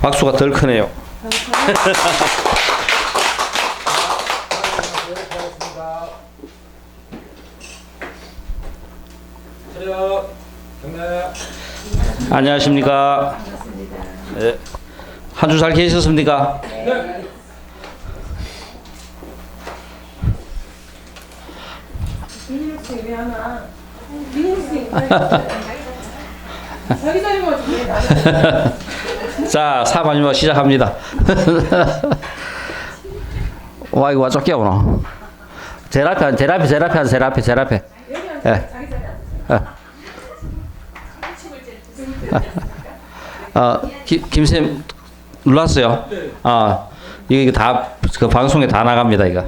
박수가 덜 크네요. 안녕하십니까. 네. 한 주 잘 계셨습니까? 네. 민일씨 왜 하나? 민일씨 자기 자리만 왜 나는? 자, 사마지막 시작합니다. 와, 이거 와 쫓겨 오노. 제일 앞에, 예. 자기 자리 김쌤 눌렀어요? 이거 다, 그 방송에 다 나갑니다, 이거.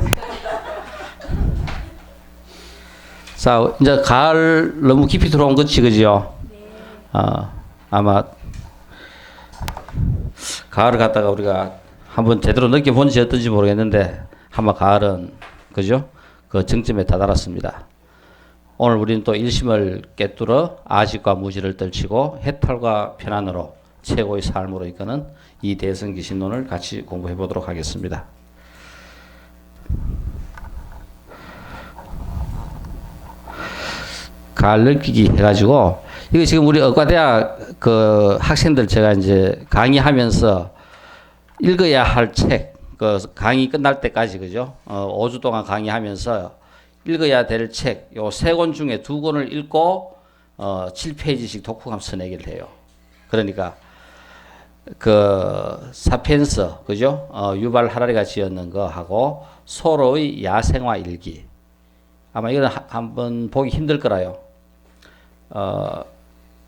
자, 이제 가을 너무 깊이 들어온 거지, 그지요? 아마, 가을을 갖다가 우리가 한번 제대로 느껴본지 어떤지 모르겠는데, 아마 가을은, 그죠? 그 정점에 다다랐습니다. 오늘 우리는 또 일심을 꿰뚫어 아직과 무지를 떨치고 해탈과 편안으로 최고의 삶으로 이끄는 이 대성기신론을 같이 공부해 보도록 하겠습니다. 가을 느끼기 해가지고 이거 지금 우리 의과대학 그 학생들 제가 이제 강의하면서 읽어야 할 책, 그 강의 끝날 때까지 그죠? 5주 동안 강의하면서 읽어야 될 책, 요 3권 중에 2권을 읽고 7페이지씩 독후감 써내기를 해요. 그러니까 그 사피엔스 그죠? 유발 하라리가 지었는 거 하고 소로의 야생화 일기. 아마 이거는 한번 보기 힘들 거라요.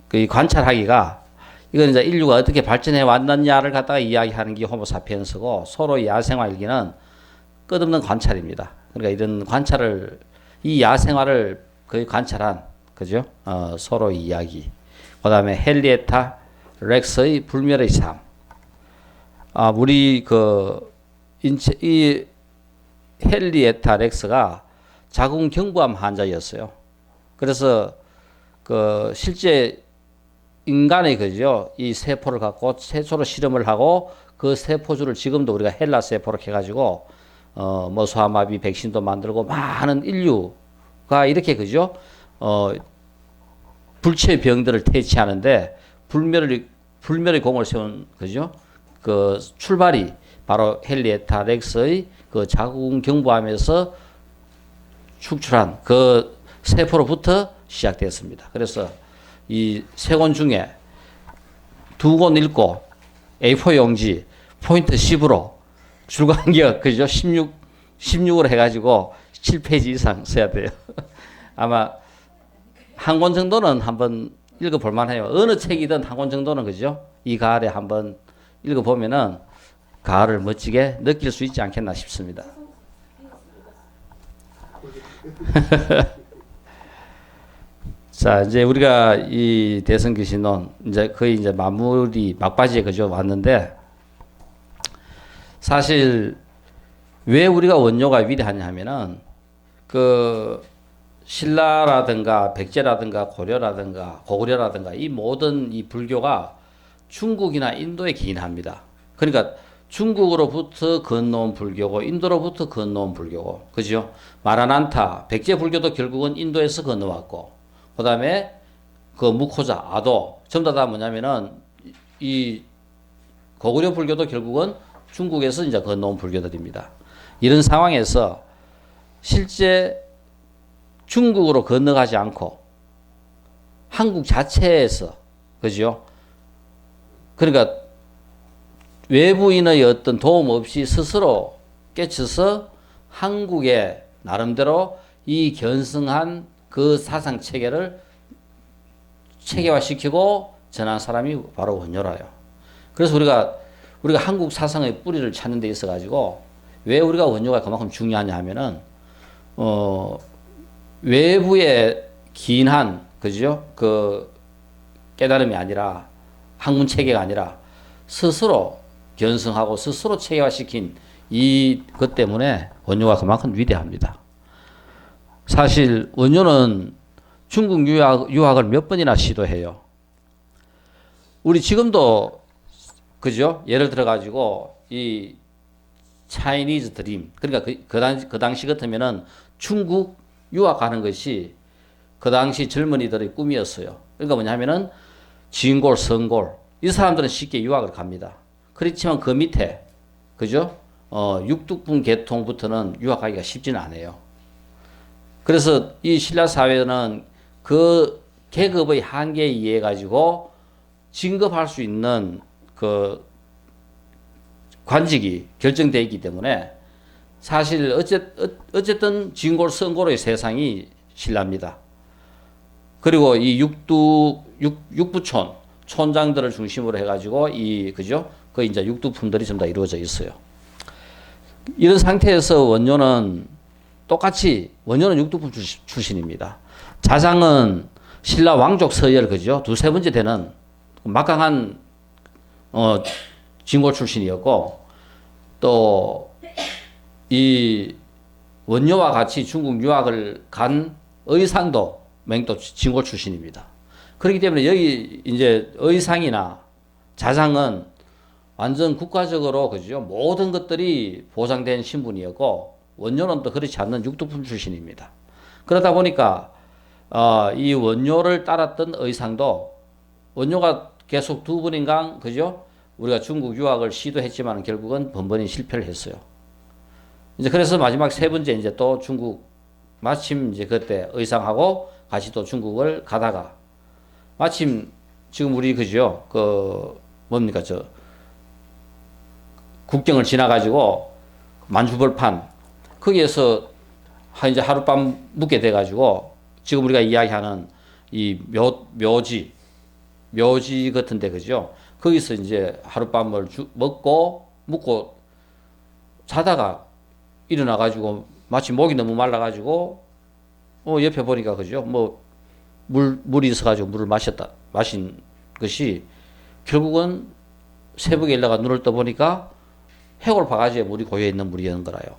그 관찰하기가 이건 이제 인류가 어떻게 발전해 왔느냐를 갖다가 이야기하는 게 호모 사피엔스고 소로의 야생화 일기는 끝없는 관찰입니다. 그러니까 이런 관찰을 이 야생화를 거의 관찰한 그죠? 서로의 이야기. 그다음에 헨리에타 렉스의 불멸의 삶. 우리 이 헨리에타 렉스가 자궁경부암 환자였어요. 그래서 실제 인간의 그죠? 이 세포를 갖고 세포로 실험을 하고 그 세포주를 지금도 우리가 헬라 세포로 해가지고 뭐 소아마비 백신도 만들고 많은 인류가 이렇게 그죠? 불치의 병들을 퇴치하는데 불멸의 공을 세운 그죠? 그 출발이 바로 헨리에타 렉스의 그 자궁경부암에서 축출한 그 세포로부터 시작됐습니다. 그래서 이 3권 중에 2권 읽고 A4 용지 포인트 10으로 줄간격 그죠? 16으로 해가지고 7페이지 이상 써야 돼요. 아마 한 권 정도는 한번 읽어볼 만해요. 어느 책이든 한 권 정도는 그죠? 이 가을에 한번 읽어보면은 가을을 멋지게 느낄 수 있지 않겠나 싶습니다. 자, 이제 우리가 이 대성기신론 이제 거의 이제 마무리 막바지에 그죠 왔는데 사실 왜 우리가 원료가 위대하냐 하면은 그 신라라든가 백제라든가 고려라든가 고구려라든가 이 모든 이 불교가 중국이나 인도에 기인합니다. 그러니까 중국으로부터 건너온 불교고 인도로부터 건너온 불교고 그죠? 마라난타 백제 불교도 결국은 인도에서 건너왔고 그 다음에 그 무코자 아도 전부 다 뭐냐면은 이 고구려 불교도 결국은 중국에서 이제 건너온 불교들입니다. 이런 상황에서 실제 중국으로 건너가지 않고 한국 자체에서 그죠? 그러니까 외부인의 어떤 도움 없이 스스로 깨쳐서 한국에 나름대로 이 견성한 그 사상 체계를 체계화시키고 전한 사람이 바로 원효라요. 그래서 우리가 한국 사상의 뿌리를 찾는 데 있어 가지고 왜 우리가 원효가 그만큼 중요하냐 하면은 외부에 기인한 그죠? 그 깨달음이 아니라 학문 체계가 아니라 스스로 견성하고 스스로 체계화시킨 이것 때문에 원효가 그만큼 위대합니다. 사실 원효는 중국 유학을 몇 번이나 시도해요. 우리 지금도 그죠? 예를 들어 가지고 이 차이니즈 드림, 그러니까 그 당시 같으면은 중국 유학하는 것이 그 당시 젊은이들의 꿈이었어요. 그러니까 뭐냐면은 진골, 성골 이 사람들은 쉽게 유학을 갑니다. 그렇지만 그 밑에 그죠? 육두분 계통부터는 유학하기가 쉽지는 않아요. 그래서 이 신라 사회는 그 계급의 한계에 의해 가지고 진급할 수 있는 그 관직이 결정되어 있기 때문에 사실 어쨌든 진골 성골의 세상이 신라입니다. 그리고 이 육부촌 촌장들을 중심으로 해가지고 그죠? 그 이제 육두품들이 전부 다 이루어져 있어요. 이런 상태에서 원료는 똑같이 원료는 육두품 출신입니다. 자상은 신라 왕족 서열 그죠? 두세 번째 되는 막강한 진골 출신이었고 또 이 원료와 같이 중국 유학을 간 의상도 맹도 진골 출신입니다. 그렇기 때문에 여기 이제 의상이나 자상은 완전 국가적으로 그죠? 모든 것들이 보장된 신분이었고 원료는 또 그렇지 않는 육두품 출신입니다. 그러다 보니까 이 원료를 따랐던 의상도 원료가 계속 두 번인가 그죠? 우리가 중국 유학을 시도했지만 결국은 번번이 실패를 했어요. 이제 그래서 마지막 세 번째 이제 또 중국 마침 이제 그때 의상하고 같이 또 중국을 가다가 마침 지금 우리 그죠? 그 뭡니까 저 국경을 지나가지고 만주벌판 거기에서 이제 하룻밤 묵게 돼가지고 지금 우리가 이야기하는 이 묘지 같은데 그죠? 거기서 이제 하룻밤을 먹고 묵고 자다가 일어나가지고 마치 목이 너무 말라가지고 옆에 보니까 그죠? 뭐 물이 있어가지고 물을 마신 것이 결국은 새벽에 일어나가 눈을 떠보니까 해골 바가지에 물이 고여 있는 물이었는 거라요.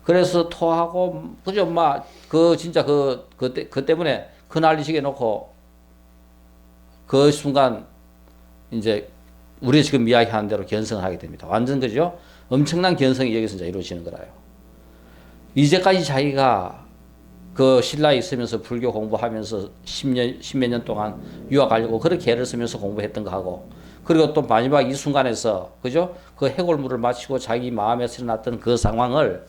그래서 토하고 그죠? 막 그 진짜 그 때문에 그 난리시게 놓고 그 순간 이제 우리가 지금 이야기하는 대로 견성을 하게 됩니다. 완전 그죠? 엄청난 견성이 여기서 이제 이루어지는 거라요. 이제까지 자기가 그 신라에 있으면서 불교 공부하면서 십몇 년 동안 유학하려고 그렇게 애를 쓰면서 공부했던 거 하고 그리고 또 마지막 이 순간에서 그죠? 그 해골물을 마시고 자기 마음에서 일어났던 그 상황을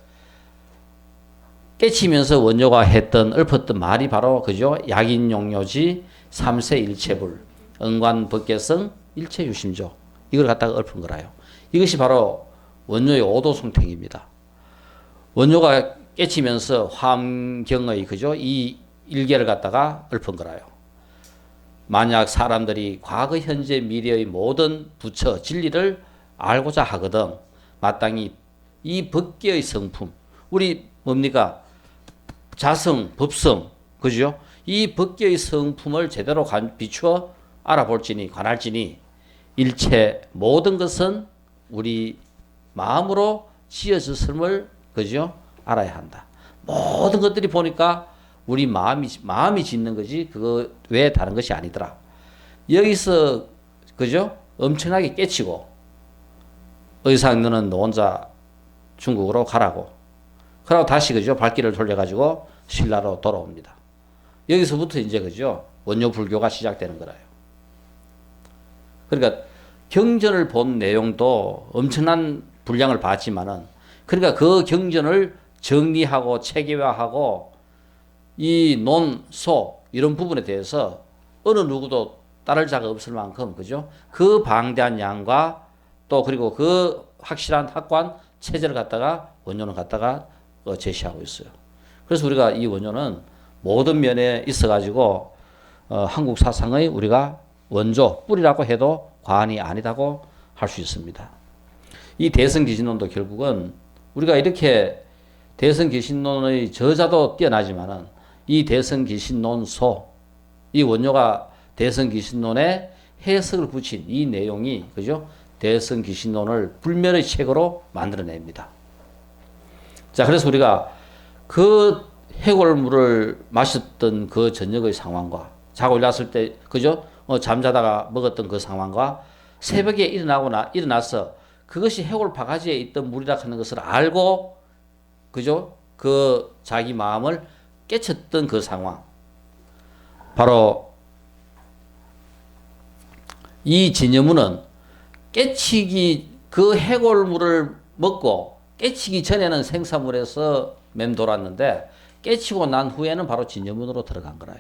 깨치면서 원조가 읊었던 말이 바로 그죠? 약인용료지 삼세일체불 응관법계성 일체유심조 이걸 갖다가 읊은 거라요. 이것이 바로 원조의 오도송택입니다. 원조가 깨치면서 화엄경의 그죠? 이 일계를 갖다가 읊은 거라요. 만약 사람들이 과거, 현재, 미래의 모든 부처, 진리를 알고자 하거든 마땅히 이 법계의 성품 우리 뭡니까? 자성, 법성 그죠? 이 법계의 성품을 제대로 비추어 알아볼지니 관할지니 일체 모든 것은 우리 마음으로 지어졌음을 그죠? 알아야 한다. 모든 것들이 보니까 우리 마음이 짓는 거지 그거 외에 다른 것이 아니더라. 여기서 그죠? 엄청나게 깨치고 의상 너는 너 혼자 중국으로 가라고. 그러고 다시 그죠? 발길을 돌려가지고 신라로 돌아옵니다. 여기서부터 이제 그죠? 원료 불교가 시작되는 거라요. 그러니까 경전을 본 내용도 엄청난 분량을 봤지만은 그러니까 그 경전을 정리하고 체계화하고 이 논소 이런 부분에 대해서 어느 누구도 따를 자가 없을 만큼 그죠? 그 방대한 양과 또 그리고 그 확실한 학관 체제를 갖다가 원료는 갖다가 제시하고 있어요. 그래서 우리가 이 원료는 모든 면에 있어가지고 한국 사상의 우리가 원조 뿌리라고 해도 과언이 아니다고 할 수 있습니다. 이 대성기신론도 결국은 우리가 이렇게 대성기신론의 저자도 뛰어나지만은 이 대성기신론소 이 원료가 대성기신론에 해석을 붙인 이 내용이 그죠? 대성기신론을 불멸의 책으로 만들어냅니다. 자, 그래서 우리가 그 해골물을 마셨던 그 저녁의 상황과 자고 일어났을 때 그죠? 잠자다가 먹었던 그 상황과 새벽에 일어나서 그것이 해골 바가지에 있던 물이라 하는 것을 알고, 그죠? 그 자기 마음을 깨쳤던 그 상황. 바로 이 진여문은 그 해골물을 먹고 깨치기 전에는 생사물에서 맴돌았는데 깨치고 난 후에는 바로 진여문으로 들어간 거라요.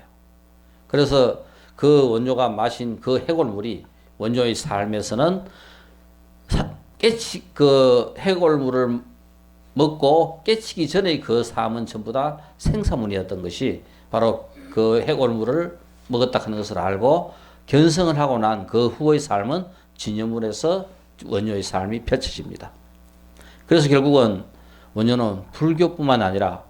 그래서 그 원조가 마신 그 해골물이 원조의 삶에서는 그 해골물을 먹고 깨치기 전의 그 삶은 전부 다 생사문이었던 것이 바로 그 해골물을 먹었다 하는 것을 알고 견성을 하고 난 그 후의 삶은 진여문에서 원조의 삶이 펼쳐집니다. 그래서 결국은 원조는 불교뿐만 아니라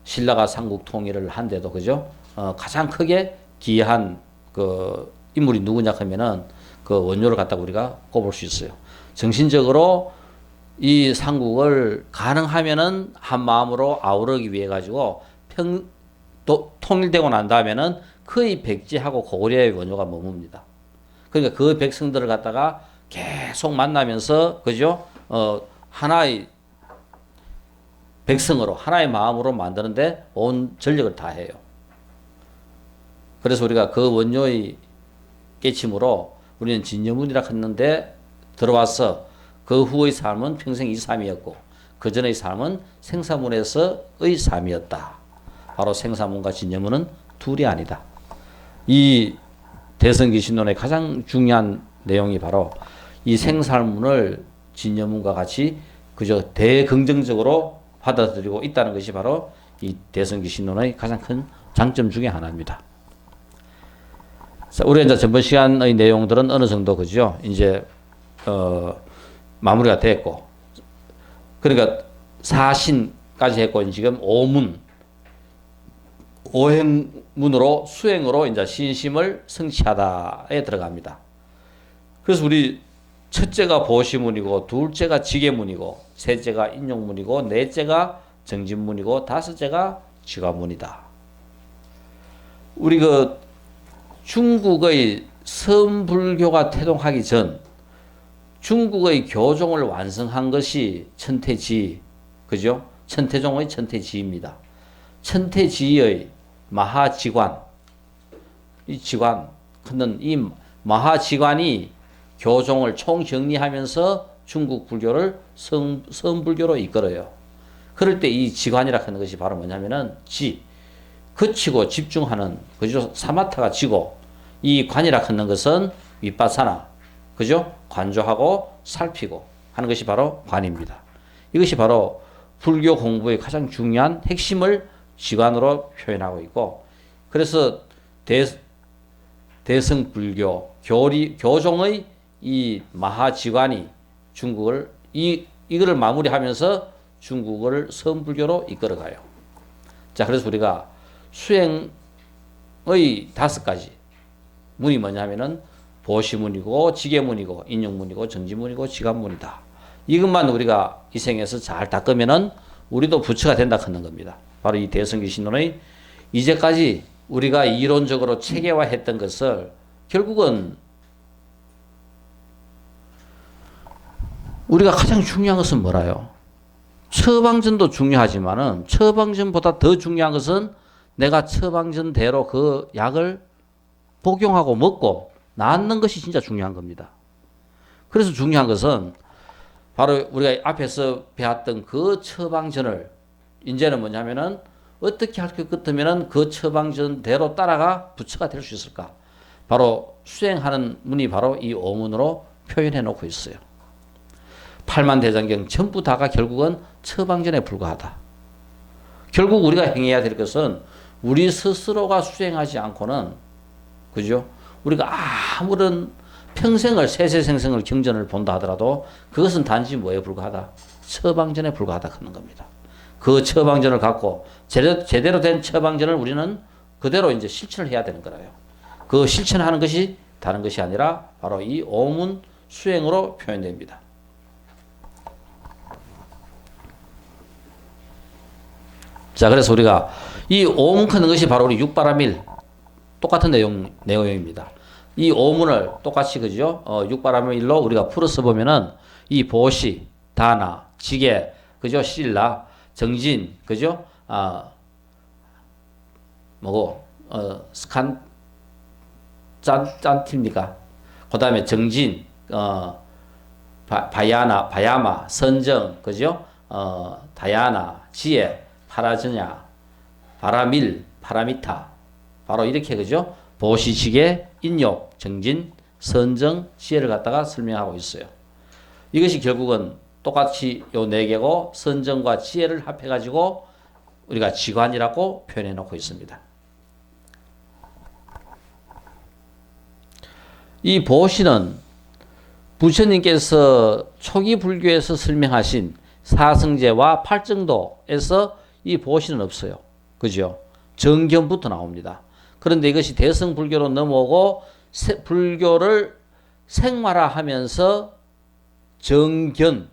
신라가 삼국 통일을 한데도 그죠? 가장 크게 기여한 그 인물이 누구냐 하면은 그 원조를 갖다가 우리가 꼽을 수 있어요. 정신적으로 이 삼국을 가능하면은 한 마음으로 아우르기 위해 가지고 통일되고 난 다음에는 거의 백제하고 고구려의 원조가 머뭅니다. 그러니까 그 백성들을 갖다가 계속 만나면서 그죠? 하나의 백성으로 하나의 마음으로 만드는데 온 전력을 다해요. 그래서 우리가 그 원조의 깨침으로 우리는 진여문이라 했는데 들어와서 그 후의 삶은 평생 이 삶이었고 그 전의 삶은 생사문에서의 삶이었다. 바로 생사문과 진여문은 둘이 아니다. 이 대성기신론의 가장 중요한 내용이 바로 이 생사문을 진여문과 같이 그저 대긍정적으로 받아들이고 있다는 것이 바로 이 대성기신론의 가장 큰 장점 중에 하나입니다. 자, 우리가 이제 전번 시간의 내용들은 어느 정도 그죠? 이제 마무리가 됐고, 그러니까 사신까지 했고 지금 오행문으로 수행으로 이제 신심을 성취하다에 들어갑니다. 그래서 우리 첫째가 보시문이고, 둘째가 지계문이고, 셋째가 인용문이고, 넷째가 정진문이고, 다섯째가 지과문이다. 우리 그 중국의 선불교가 태동하기 전 중국의 교종을 완성한 것이 천태지, 그죠? 천태종의 천태지입니다. 천태지의 마하지관, 이 지관, 이 마하지관이 교종을 총정리하면서 중국 불교를 선불교로 이끌어요. 그럴 때 이 지관이라 하는 것이 바로 뭐냐면은 그치고 집중하는, 그죠? 사마타가 지고, 이 관이라 하는 것은 윗바사나, 그죠? 관조하고 살피고 하는 것이 바로 관입니다. 이것이 바로 불교 공부의 가장 중요한 핵심을 지관으로 표현하고 있고, 그래서 대성불교 교종의 이 마하지관이 중국을 이거를 마무리하면서 중국을 선불교로 이끌어가요. 자, 그래서 우리가 수행의 5가지 문이 뭐냐면은 보시문이고, 지계문이고, 인용문이고, 정지문이고, 지관문이다. 이것만 우리가 이 생에서 잘 닦으면은 우리도 부처가 된다 하는 겁니다. 바로 이 대성기신론의 이제까지 우리가 이론적으로 체계화했던 것을 결국은 우리가 가장 중요한 것은 뭐라요? 처방전도 중요하지만은 처방전보다 더 중요한 것은 내가 처방전대로 그 약을 복용하고 먹고 낫는 것이 진짜 중요한 겁니다. 그래서 중요한 것은 바로 우리가 앞에서 배웠던 그 처방전을 이제는 뭐냐면은 어떻게 할 것 같으면은 그 처방전대로 따라가 부처가 될 수 있을까? 바로 수행하는 문이 바로 이 오문으로 표현해 놓고 있어요. 팔만대장경 전부 다가 결국은 처방전에 불과하다. 결국 우리가 행해야 될 것은 우리 스스로가 수행하지 않고는, 그죠? 우리가 아무런 평생을 세세생생을 경전을 본다 하더라도 그것은 단지 뭐에 불과하다? 처방전에 불과하다 하는 겁니다. 그 처방전을 갖고 제대로 된 처방전을 우리는 그대로 이제 실천을 해야 되는 거예요. 그 실천하는 것이 다른 것이 아니라 바로 이 오문 수행으로 표현됩니다. 자, 그래서 우리가 이 오문 하는 것이 바로 우리 육바라밀 똑같은 내용입니다. 이 오문을 똑같이 그죠? 육바람의 일로 우리가 풀어서 보면은 이 보시, 다나, 지게, 그죠? 신라, 정진, 그죠? 뭐고, 스칸, 짠팁니까? 그 다음에 정진, 바야마, 선정, 그죠? 다야나, 지혜, 파라저냐, 바라밀, 파라미타. 바로 이렇게, 그죠? 보시지계, 인욕, 정진, 선정, 지혜를 갖다가 설명하고 있어요. 이것이 결국은 똑같이 요 네 개고 선정과 지혜를 합해가지고 우리가 지관이라고 표현해 놓고 있습니다. 이 보시는 부처님께서 초기 불교에서 설명하신 사성제와 팔정도에서 이 보시는 없어요. 그죠? 정견부터 나옵니다. 그런데 이것이 대승불교로 넘어오고 불교를 생활화하면서 정견,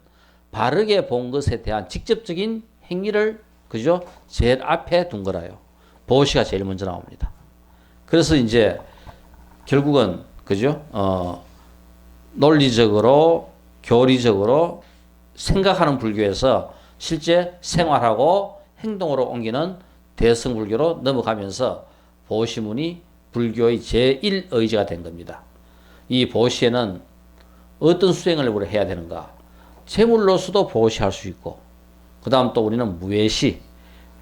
바르게 본 것에 대한 직접적인 행위를 그죠? 제일 앞에 둔 거라요. 보시가 제일 먼저 나옵니다. 그래서 이제 결국은 그죠? 논리적으로 교리적으로 생각하는 불교에서 실제 생활하고 행동으로 옮기는 대승불교로 넘어가면서 보시문이 불교의 제1의지가 된 겁니다. 이 보시에는 어떤 수행을 우리가 해야 되는가? 재물로서도 보시할 수 있고, 그 다음 또 우리는 무외시,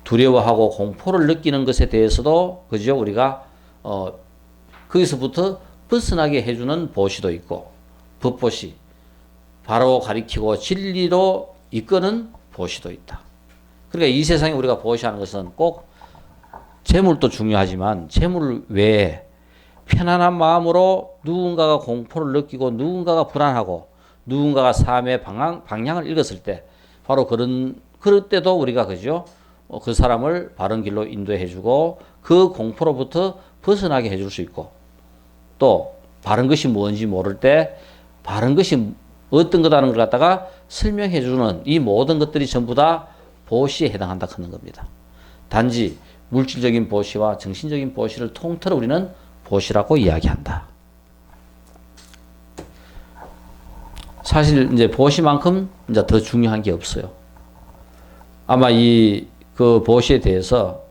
두려워하고 공포를 느끼는 것에 대해서도 그죠? 우리가 거기서부터 벗어나게 해주는 보시도 있고, 법보시, 바로 가리키고 진리로 이끄는 보시도 있다. 그러니까 이 세상에 우리가 보시하는 것은 꼭 재물도 중요하지만 재물 외에 편안한 마음으로 누군가가 공포를 느끼고 누군가가 불안하고 누군가가 삶의 방향을 읽었을 때 바로 그럴 때도 우리가 그죠? 그 사람을 바른 길로 인도해 주고 그 공포로부터 벗어나게 해줄 수 있고 또 바른 것이 뭔지 모를 때 바른 것이 어떤 거다는 걸 갖다가 설명해 주는 이 모든 것들이 전부 다 보시에 해당한다 하는 겁니다. 단지 물질적인 보시와 정신적인 보시를 통틀어 우리는 보시라고 이야기한다. 사실 이제 보시만큼 이제 더 중요한 게 없어요. 아마 그 보시에 대해서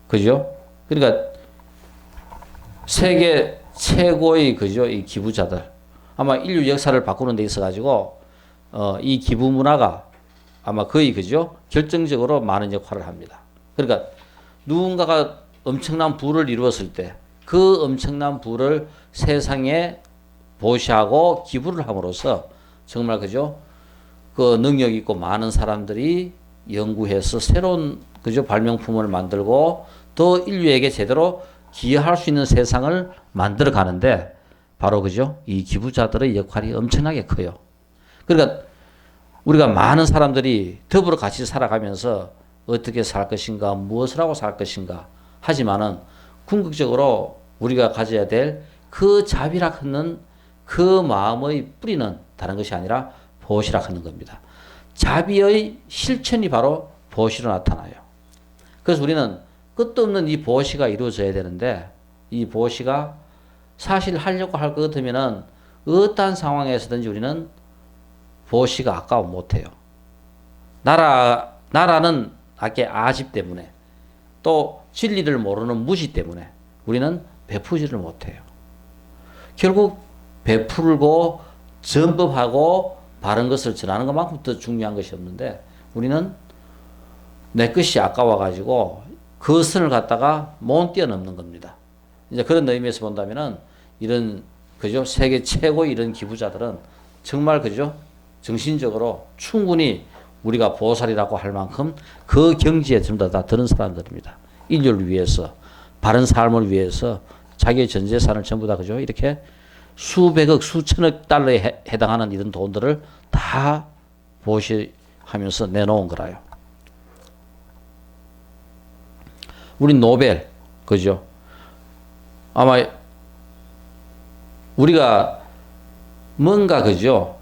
그죠? 그러니까 세계 최고의 그죠? 이 기부자들 아마 인류 역사를 바꾸는 데 있어 가지고 이 기부 문화가 아마 거의 그죠? 결정적으로 많은 역할을 합니다. 그러니까 누군가가 엄청난 부를 이루었을 때 그 엄청난 부를 세상에 보시하고 기부를 함으로써 정말 그죠? 그 능력 있고 많은 사람들이 연구해서 새로운 그죠? 발명품을 만들고 더 인류에게 제대로 기여할 수 있는 세상을 만들어 가는데 바로 그죠? 이 기부자들의 역할이 엄청나게 커요. 그러니까 우리가 많은 사람들이 더불어 같이 살아가면서 어떻게 살 것인가, 무엇을 하고 살 것인가 하지만은 궁극적으로 우리가 가져야 될 그 자비라 하는 그 마음의 뿌리는 다른 것이 아니라 보시라 하는 겁니다. 자비의 실천이 바로 보시로 나타나요. 그래서 우리는 끝도 없는 이 보시가 이루어져야 되는데 이 보시가 사실 하려고 할 것 같으면은 어떠한 상황에서든지 우리는 보시가 아까워 못해요. 나라는 아집 때문에 또 진리를 모르는 무시 때문에 우리는 베푸지를 못해요. 결국 베풀고 전법하고 바른 것을 전하는 것만큼 더 중요한 것이 없는데 우리는 내 것이 아까워가지고 그 선을 갖다가 못 뛰어넘는 겁니다. 이제 그런 의미에서 본다면은 이런 그죠 세계 최고의 이런 기부자들은 정말 그죠 정신적으로 충분히 우리가 보살이라고 할 만큼 그 경지에 전부 다 드는 사람들입니다. 인류를 위해서 바른 삶을 위해서 자기의 전 재산을 전부 다 그죠 이렇게 수백억 수천억 달러에 해당하는 이런 돈들을 다 보시하면서 내놓은 거라요. 우리 노벨 그죠 아마 우리가 뭔가 그죠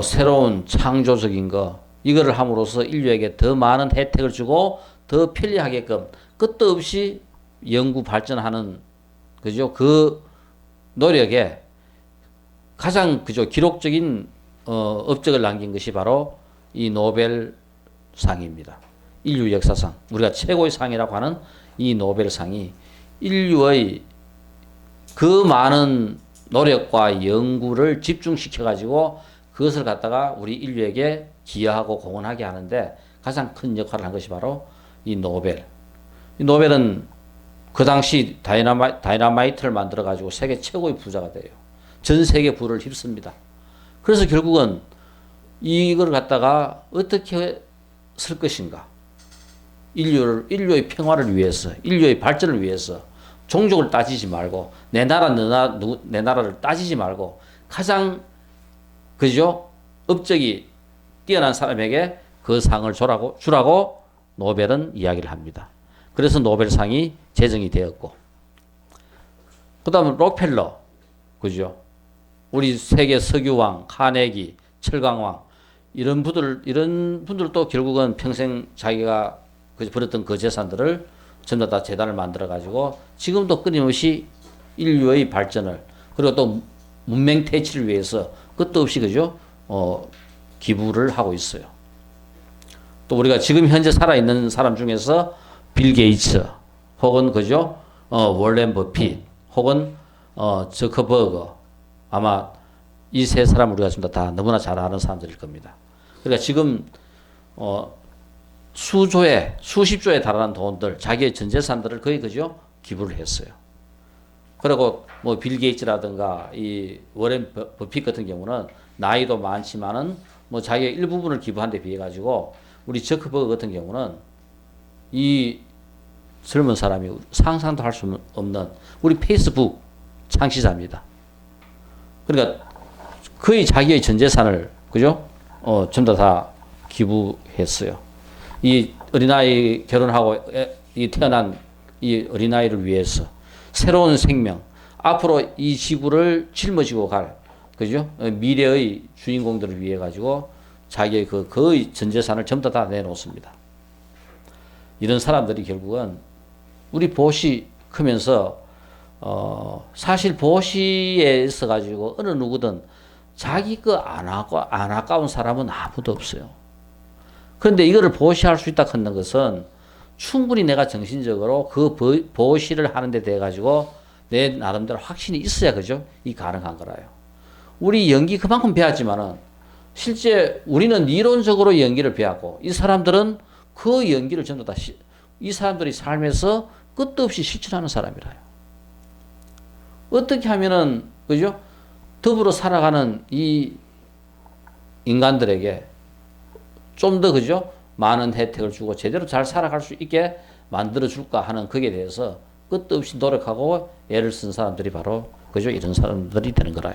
새로운 창조적인 거 이거를 함으로써 인류에게 더 많은 혜택을 주고 더 편리하게끔 끝도 없이 연구 발전하는 그죠 그 노력에 가장 그저 기록적인 업적을 남긴 것이 바로 이 노벨상입니다. 인류 역사상 우리가 최고의 상이라고 하는 이 노벨상이 인류의 그 많은 노력과 연구를 집중시켜 가지고 그것을 갖다가 우리 인류에게 기여하고 공헌하게 하는데 가장 큰 역할을 한 것이 바로 이 노벨. 이 노벨은 그 당시 다이나마이트를 만들어 가지고 세계 최고의 부자가 돼요. 전 세계 부를 휩습니다. 그래서 결국은 이걸 갖다가 어떻게 쓸 것인가? 인류의 평화를 위해서, 인류의 발전을 위해서 종족을 따지지 말고 내 나라를 따지지 말고 가장 그죠? 업적이 뛰어난 사람에게 그 상을 주라고 노벨은 이야기를 합니다. 그래서 노벨상이 제정이 되었고, 그 다음에 록펠러, 그죠? 우리 세계 석유왕, 카네기, 철강왕, 이런 분들도 결국은 평생 자기가 벌였던 그 재산들을 전부 다 재단을 만들어 가지고 지금도 끊임없이 인류의 발전을 그리고 또 문명 퇴치를 위해서 끝도 없이 그죠? 기부를 하고 있어요. 또 우리가 지금 현재 살아있는 사람 중에서 빌 게이츠 혹은 그죠? 워렌 버핏 혹은 저커버거 아마 이 세 사람 우리가 지금 다 너무나 잘 아는 사람들일 겁니다. 그러니까 지금 수십조에 달하는 돈들, 자기의 전 재산들을 거의 그죠? 기부를 했어요. 그리고 뭐 빌 게이츠라든가 이 워렌 버핏 같은 경우는 나이도 많지만은 뭐 자기의 일부분을 기부한 데 비해 가지고 우리 저커버거 같은 경우는 이 젊은 사람이 상상도 할 수 없는 우리 페이스북 창시자입니다. 그러니까 거의 자기의 전 재산을 그죠? 전부 다 기부했어요. 이 어린아이 결혼하고 이 태어난 이 어린아이를 위해서 새로운 생명, 앞으로 이 지구를 짊어지고 갈 그죠? 미래의 주인공들을 위해 가지고 자기의 그 거의 전 재산을 전부 다 내놓습니다. 이런 사람들이 결국은 우리 보시 크면서 사실 보시에 있어 가지고 어느 누구든 자기 거 안 아까운 사람은 아무도 없어요. 그런데 이거를 보시할 수 있다 하는 것은 충분히 내가 정신적으로 그 보시를 하는 데 대해 가지고 내 나름대로 확신이 있어야 그죠? 이 가능한 거라요. 우리 연기 그만큼 배웠지만은 실제 우리는 이론적으로 연기를 배웠고 이 사람들은 그 연기를 전부 다 이 사람들이 삶에서 끝도 없이 실천하는 사람이라요. 어떻게 하면은 그죠? 더불어 살아가는 이 인간들에게 좀 더 그죠? 많은 혜택을 주고 제대로 잘 살아갈 수 있게 만들어 줄까 하는 거기에 대해서 끝도 없이 노력하고 애를 쓴 사람들이 바로 그죠? 이런 사람들이 되는 거라요.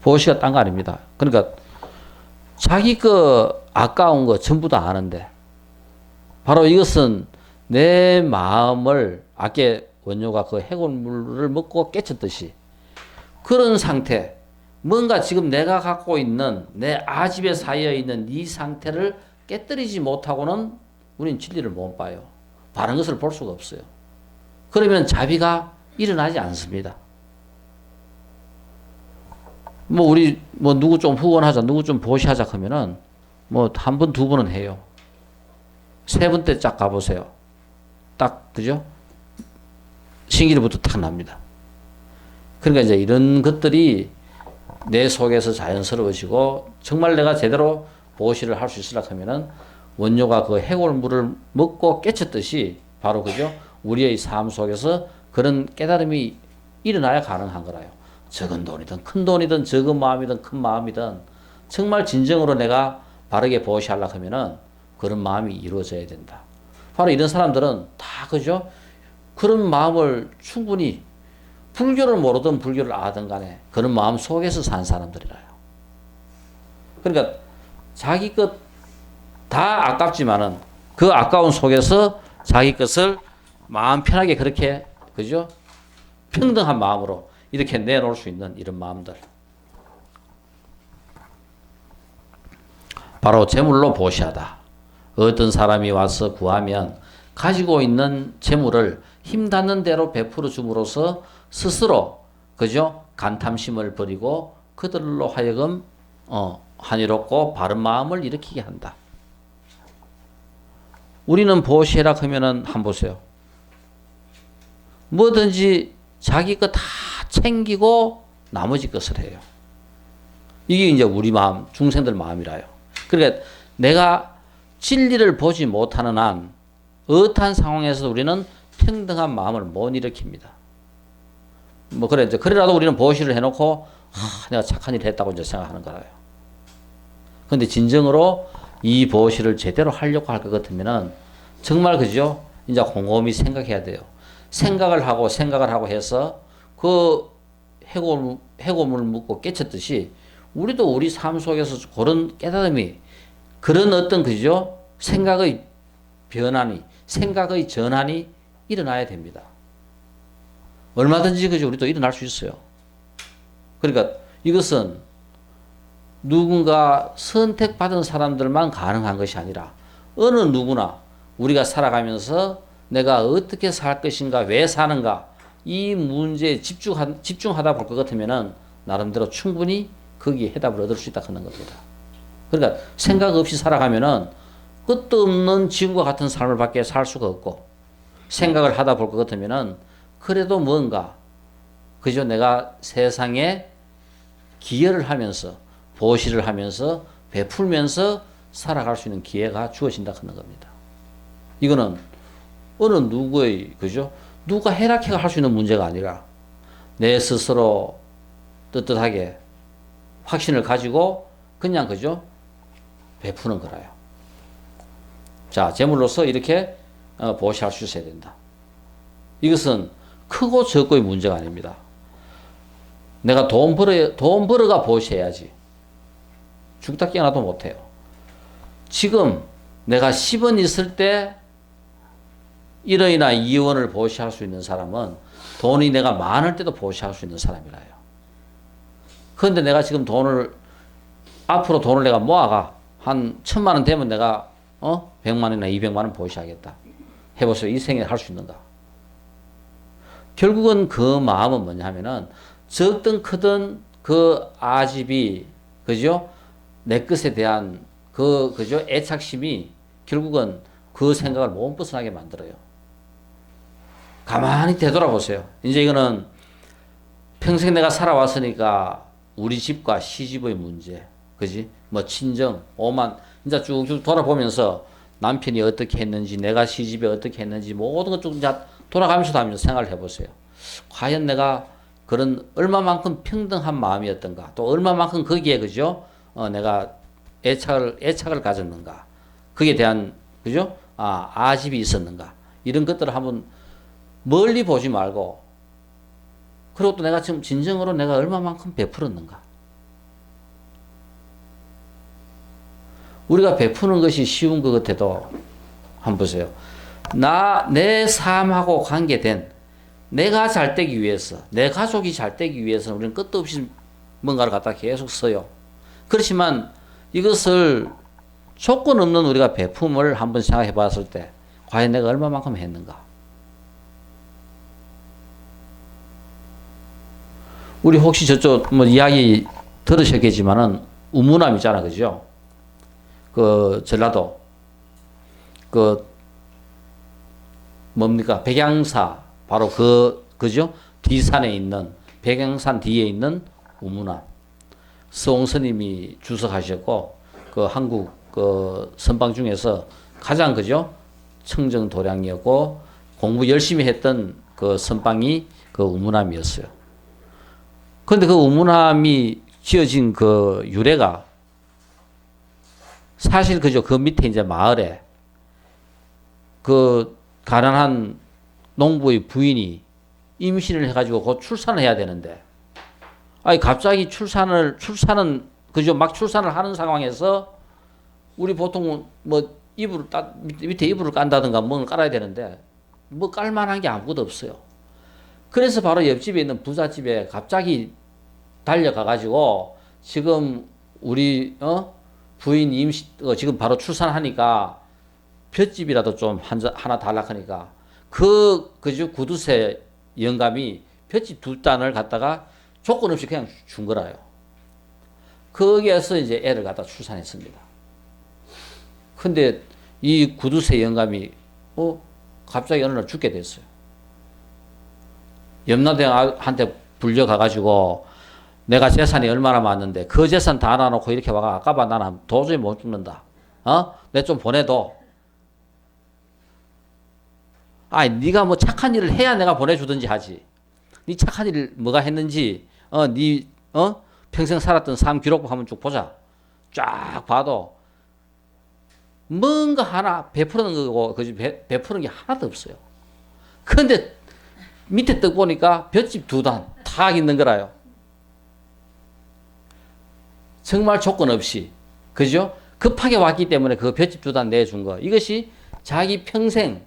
보시가 딴 거 아닙니다. 그러니까 자기 거 아까운 거 전부 다 아는데 바로 이것은 내 마음을 아까 원효가 그 해골물을 먹고 깨쳤듯이 그런 상태, 뭔가 지금 내가 갖고 있는 내 아집에 쌓여 있는 이 상태를 깨뜨리지 못하고는 우리는 진리를 못 봐요. 바른 것을 볼 수가 없어요. 그러면 자비가 일어나지 않습니다. 뭐 우리 뭐 누구 좀 후원하자, 누구 좀 보시하자 하면은 뭐 한 번, 두 번은 해요. 세 번 때 쫙 가보세요. 딱 그죠? 신기루부터 탁 납니다. 그러니까 이제 이런 것들이 내 속에서 자연스러워지고 정말 내가 제대로 보시를 할 수 있으라 하면은 원효가 그 해골물을 먹고 깨쳤듯이 바로 그죠? 우리의 삶 속에서 그런 깨달음이 일어나야 가능한 거라요. 적은 돈이든 큰 돈이든 적은 마음이든 큰 마음이든 정말 진정으로 내가 바르게 보시하려고 하면은 그런 마음이 이루어져야 된다. 바로 이런 사람들은 다 그죠? 그런 마음을 충분히 불교를 모르든 불교를 아든 간에 그런 마음 속에서 산 사람들이라요. 그러니까 자기 것 다 아깝지만은 그 아까운 속에서 자기 것을 마음 편하게 그렇게 그죠? 평등한 마음으로 이렇게 내놓을 수 있는 이런 마음들. 바로 재물로 보시하다. 어떤 사람이 와서 구하면 가지고 있는 재물을 힘 닿는 대로 베풀어 줌으로써 스스로 그죠? 간탐심을 버리고 그들로 하여금 한이롭고 바른 마음을 일으키게 한다. 우리는 보시라 하면은 한번 보세요. 뭐든지 자기 거 다 챙기고 나머지 것을 해요. 이게 이제 우리 마음, 중생들 마음이라요. 그러니까 내가 진리를 보지 못하는 한 어떠한 상황에서 우리는 평등한 마음을 못 일으킵니다. 뭐 그래 이제 그래라도 우리는 보시를 해놓고 내가 착한 일을 했다고 이제 생각하는 거예요. 그런데 진정으로 이 보시를 제대로 하려고 할 것 같으면은 정말 그죠? 이제 곰곰이 생각해야 돼요. 생각을 하고 해서 그 해고물 묻고 깨쳤듯이 우리도 우리 삶 속에서 그런 깨달음이 그런 어떤 그죠? 생각의 변환이 생각의 전환이 일어나야 됩니다. 얼마든지 그죠? 우리도 일어날 수 있어요. 그러니까 이것은 누군가 선택받은 사람들만 가능한 것이 아니라 어느 누구나 우리가 살아가면서 내가 어떻게 살 것인가, 왜 사는가 이 문제에 집중하다 볼 것 같으면은 나름대로 충분히 거기에 해답을 얻을 수 있다 하는 겁니다. 그러니까 생각 없이 살아가면은 끝도 없는 지금과 같은 삶을 밖에 살 수가 없고 생각을 하다 볼 것 같으면은 그래도 뭔가 그저 내가 세상에 기여를 하면서 보시를 하면서 베풀면서 살아갈 수 있는 기회가 주어진다 하는 겁니다. 이거는 어느 누구의 그죠? 누가 해락해가 할 수 있는 문제가 아니라 내 스스로 떳떳하게 확신을 가지고 그냥 그죠? 베푸는 거라요. 자, 제물로서 이렇게 보시할 수 있어야 된다. 이것은 크고 적고의 문제가 아닙니다. 내가 돈 벌어가 보시해야지. 죽다 깨어나도 못해요. 지금 내가 10원 있을 때 1원이나 2원을 보시할 수 있는 사람은 돈이 내가 많을 때도 보시할 수 있는 사람이라요. 그런데 내가 지금 앞으로 돈을 내가 모아가 한 1,000만 원 되면 내가 100만 원이나 200만 원 보시하겠다. 해보세요. 이 생에 할 수 있는가? 결국은 그 마음은 뭐냐 하면은 적든 크든 그 아집이 그죠? 내 것에 대한 그죠? 애착심이 결국은 그 생각을 못 벗어나게 만들어요. 가만히 되돌아보세요. 이제 이거는 평생 내가 살아왔으니까 우리 집과 시집의 문제, 그지? 뭐 친정, 오만, 이제 쭉쭉 돌아보면서 남편이 어떻게 했는지, 내가 시집에 어떻게 했는지 모든 것 쭉 돌아가면서 하면서 생각을 해보세요. 과연 내가 그런 얼마만큼 평등한 마음이었던가, 또 얼마만큼 거기에 그죠? 내가 애착을 가졌는가, 거기에 대한 그죠? 아집이 있었는가, 이런 것들을 한번 멀리 보지 말고, 그리고 또 내가 지금 진정으로 내가 얼마만큼 베풀었는가. 우리가 베푸는 것이 쉬운 것 같아도 한번 보세요. 내 삶하고 관계된 내가 잘 되기 위해서, 내 가족이 잘 되기 위해서는 우리는 끝도 없이 뭔가를 갖다 계속 써요. 그렇지만 이것을 조건 없는 우리가 베품을 한번 생각해 봤을 때 과연 내가 얼마만큼 했는가. 우리 혹시 저쪽 뭐 이야기 들으셨겠지만은 우문암 있잖아, 그죠? 그 전라도 그 뭡니까 백양사 바로 그죠? 뒤산에 있는 백양산 뒤에 있는 우문암 서홍스님이 주석하셨고 그 한국 그 선방 중에서 가장 그죠? 청정도량이었고 공부 열심히 했던 그 선방이 그 우문암이었어요. 그런데 그 우문암이 지어진 그 유래가 사실 그죠? 그 밑에 이제 마을에 그 가난한 농부의 부인이 임신을 해가지고 곧 출산을 해야 되는데, 아니 갑자기 출산은 그죠? 막 출산을 하는 상황에서 우리 보통 뭐 밑에 이불을 깐다든가 뭔가 깔아야 되는데 뭐 깔만한 게 아무것도 없어요. 그래서 바로 옆집에 있는 부잣집에 갑자기 달려가가지고 지금 우리 부인 지금 바로 출산하니까 볏집이라도 좀 하나 달라 하니까 그죠 구두쇠 영감이 볏짚 2단을 갖다가 조건 없이 그냥 준 거라요. 거기에서 이제 애를 갖다 출산했습니다. 근데 이 구두쇠 영감이 갑자기 어느 날 죽게 됐어요. 염라대왕한테 불려가가지고 내가 재산이 얼마나 많은데 그 재산 다 놔놓고 이렇게 와가 아까봐 나는 도저히 못 죽는다. 내 좀 보내둬. 아이 네가 뭐 착한 일을 해야 내가 보내주든지 하지. 네 착한 일 뭐가 했는지 네 평생 살았던 삶 기록부 한번 쭉 보자. 쫙 봐도 뭔가 하나 베푸는 거고 베푸는 게 하나도 없어요. 그런데 밑에 떡 보니까 볏짚 2단 탁 있는 거라요. 정말 조건 없이, 그죠? 급하게 왔기 때문에 그 볏짚 2단 내준 거. 이것이 자기 평생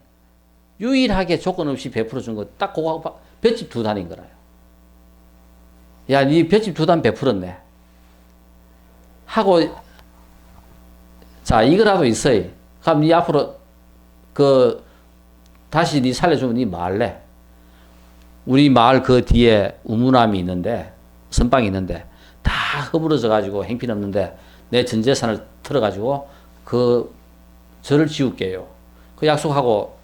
유일하게 조건 없이 베풀어 준 거. 딱 그거 볏짚 2단인 거라요. 야, 니 볏짚 2단 베풀었네. 하고, 자, 이거라도 있어요. 그럼 니 앞으로, 다시 니 살려주면 니 뭐 할래? 우리 마을 그 뒤에 우무남이 있는데, 선방이 있는데, 다 허물어져 가지고 행필 없는데, 내 전 재산을 털어가지고, 저를 지울게요. 그 약속하고,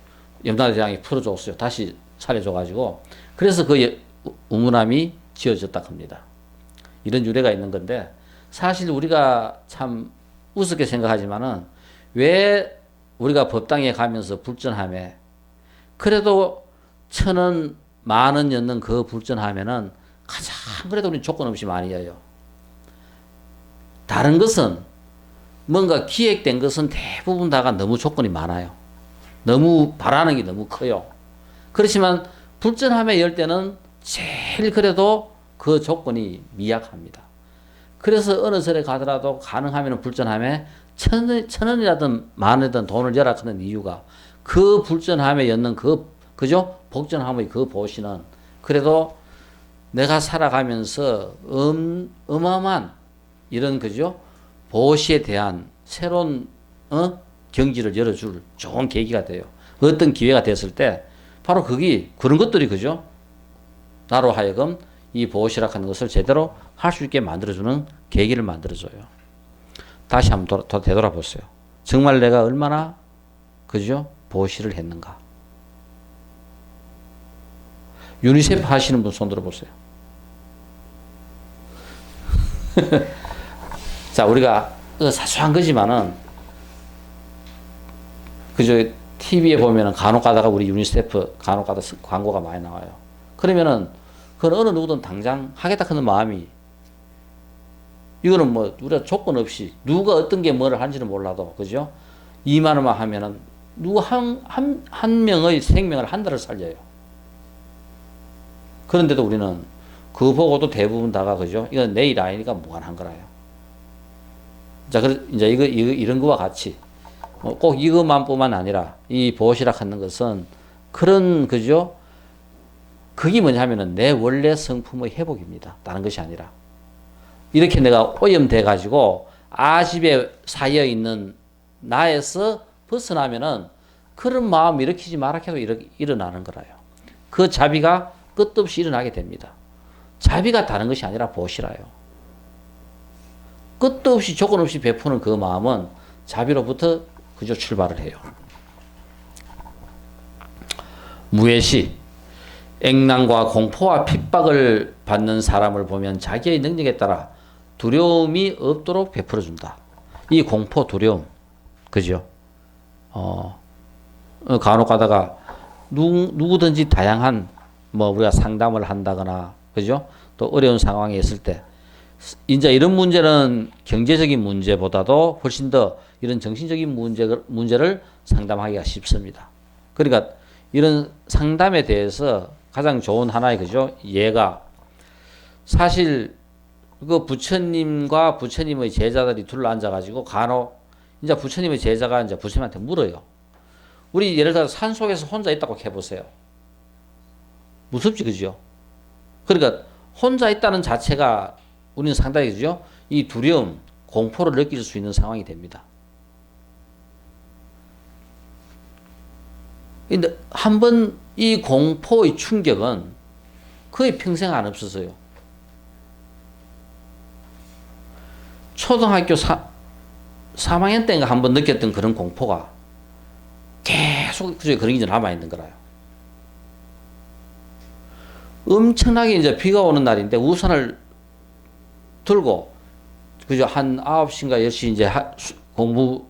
염라대왕이 풀어줬어요. 다시 살려줘가지고. 그래서 그 우무남이 지어졌다 합니다. 이런 유래가 있는 건데, 사실 우리가 참 우습게 생각하지만은, 왜 우리가 법당에 가면서 불전하며, 그래도 1,000원, 10,000원 그 불전하면은 가장 그래도 우리 조건 없이 많이 해요. 다른 것은 뭔가 기획된 것은 대부분 다가 너무 조건이 많아요. 너무 바라는 게 너무 커요. 그렇지만 불전함에 열 때는 제일 그래도 그 조건이 미약합니다. 그래서 어느 절에 가더라도 가능하면 불전함에 1,000원이라든 10,000원이든 돈을 열라 하는 이유가 그 불전함에 였는 그죠? 복전함의 그 보시는 그래도 내가 살아가면서 어마어마한 이런 그죠? 보시에 대한 새로운 경지를 열어줄 좋은 계기가 돼요. 어떤 기회가 됐을 때 바로 그런 것들이 그죠? 나로 하여금 이 보시라 하는 것을 제대로 할 수 있게 만들어주는 계기를 만들어줘요. 다시 한번 되돌아보세요. 정말 내가 얼마나 그죠? 보시를 했는가. 유니세프 하시는 분 손 들어보세요. 자, 우리가 사소한 거지만은 그저 TV에 보면은 간혹 가다가 우리 유니세프 간혹 가다 광고가 많이 나와요. 그러면은 그건 어느 누구든 당장 하겠다 하는 마음이 이거는 뭐 우리가 조건 없이 누가 어떤 게 뭐를 하는지는 몰라도 그죠? 2만 원만 하면은 누구 한 명의 생명을 한 달을 살려요. 그런데도 우리는 그거 보고도 대부분 다가 그죠? 이건 내일 아니니까 무관한 거라요. 자, 이제 이런 거와 같이 꼭 이것만뿐만 아니라 이 보시락 하는 것은 그런 그죠? 그게 뭐냐면은 내 원래 성품의 회복입니다. 다른 것이 아니라 이렇게 내가 오염돼 가지고 아집에 쌓여 있는 나에서 벗어나면은 그런 마음 일으키지 마라 해도 일어나는 거라요. 그 자비가 끝도 없이 일어나게 됩니다. 자비가 다른 것이 아니라 보시라요. 끝도 없이 조건 없이 베푸는 그 마음은 자비로부터 그저 출발을 해요. 무예시 액난과 공포와 핍박을 받는 사람을 보면 자기의 능력에 따라 두려움이 없도록 베풀어준다. 이 공포, 두려움, 그죠? 간혹 가다가 누구든지 다양한 우리가 상담을 한다거나, 그죠? 또 어려운 상황에 있을 때, 이제 이런 문제는 경제적인 문제보다도 훨씬 더 이런 정신적인 문제를 상담하기가 쉽습니다. 그러니까 이런 상담에 대해서 가장 좋은 하나의 그죠? 예가 사실 그 부처님과 부처님의 제자들이 둘러앉아가지고 간혹 이제 부처님의 제자가 이제 부처님한테 물어요. 우리 예를 들어 산 속에서 혼자 있다고 해보세요. 무섭지, 그죠? 그러니까 혼자 있다는 자체가 우리는 상당히 그죠? 이 두려움, 공포를 느낄 수 있는 상황이 됩니다. 근데 한번 이 공포의 충격은 거의 평생 안 없었어요. 초등학교 3학년 때인가 한번 느꼈던 그런 공포가 계속 그저 그런 게 남아있는 거라요. 엄청나게 이제 비가 오는 날인데 우산을 들고 그저 한 9시인가 10시 이제 공부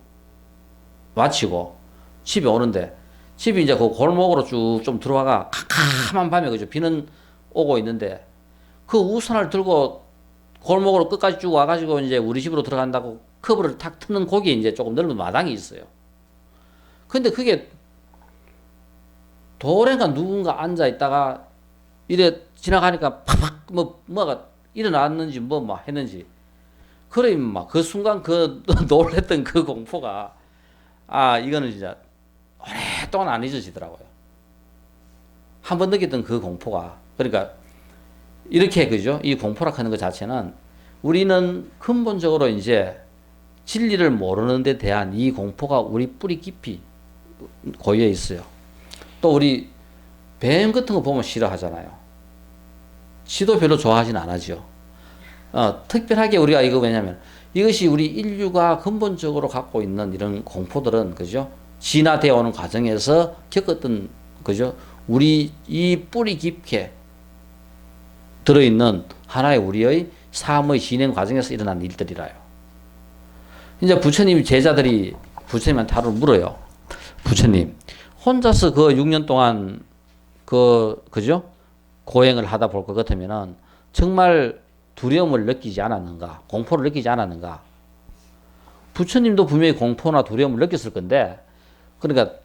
마치고 집에 오는데 집이 이제 그 골목으로 쭉 좀 들어와가 캄캄한 밤에 그죠 비는 오고 있는데 그 우산을 들고 골목으로 끝까지 쭉 와가지고 이제 우리 집으로 들어간다고 커브를 탁 트는 거기에 이제 조금 넓은 마당이 있어요. 근데 그게 도래가 누군가 앉아 있다가 이래 지나가니까 팍팍 뭐가 일어났는지 뭐 했는지 그러면 막 그 순간 그 놀랬던 그 공포가 이거는 진짜 오랫동안 안 잊어지더라고요. 한번 느꼈던 그 공포가 그러니까 이렇게 그죠? 이 공포라 하는 것 자체는 우리는 근본적으로 이제 진리를 모르는 데 대한 이 공포가 우리 뿌리 깊이 고여 있어요. 또 우리 뱀 같은 거 보면 싫어하잖아요. 지도 별로 좋아하진 않아죠. 특별하게 우리가 이거 왜냐면 이것이 우리 인류가 근본적으로 갖고 있는 이런 공포들은 그죠? 진화되어 오는 과정에서 겪었던 그죠? 우리 이 뿌리 깊게 들어있는 하나의 우리의 삶의 진행 과정에서 일어난 일들이라요. 이제 부처님 제자들이 부처님한테 하루 물어요. 부처님, 혼자서 그 6년 동안 그죠? 고행을 하다 볼 것 같으면은 정말 두려움을 느끼지 않았는가? 공포를 느끼지 않았는가? 부처님도 분명히 공포나 두려움을 느꼈을 건데, 그러니까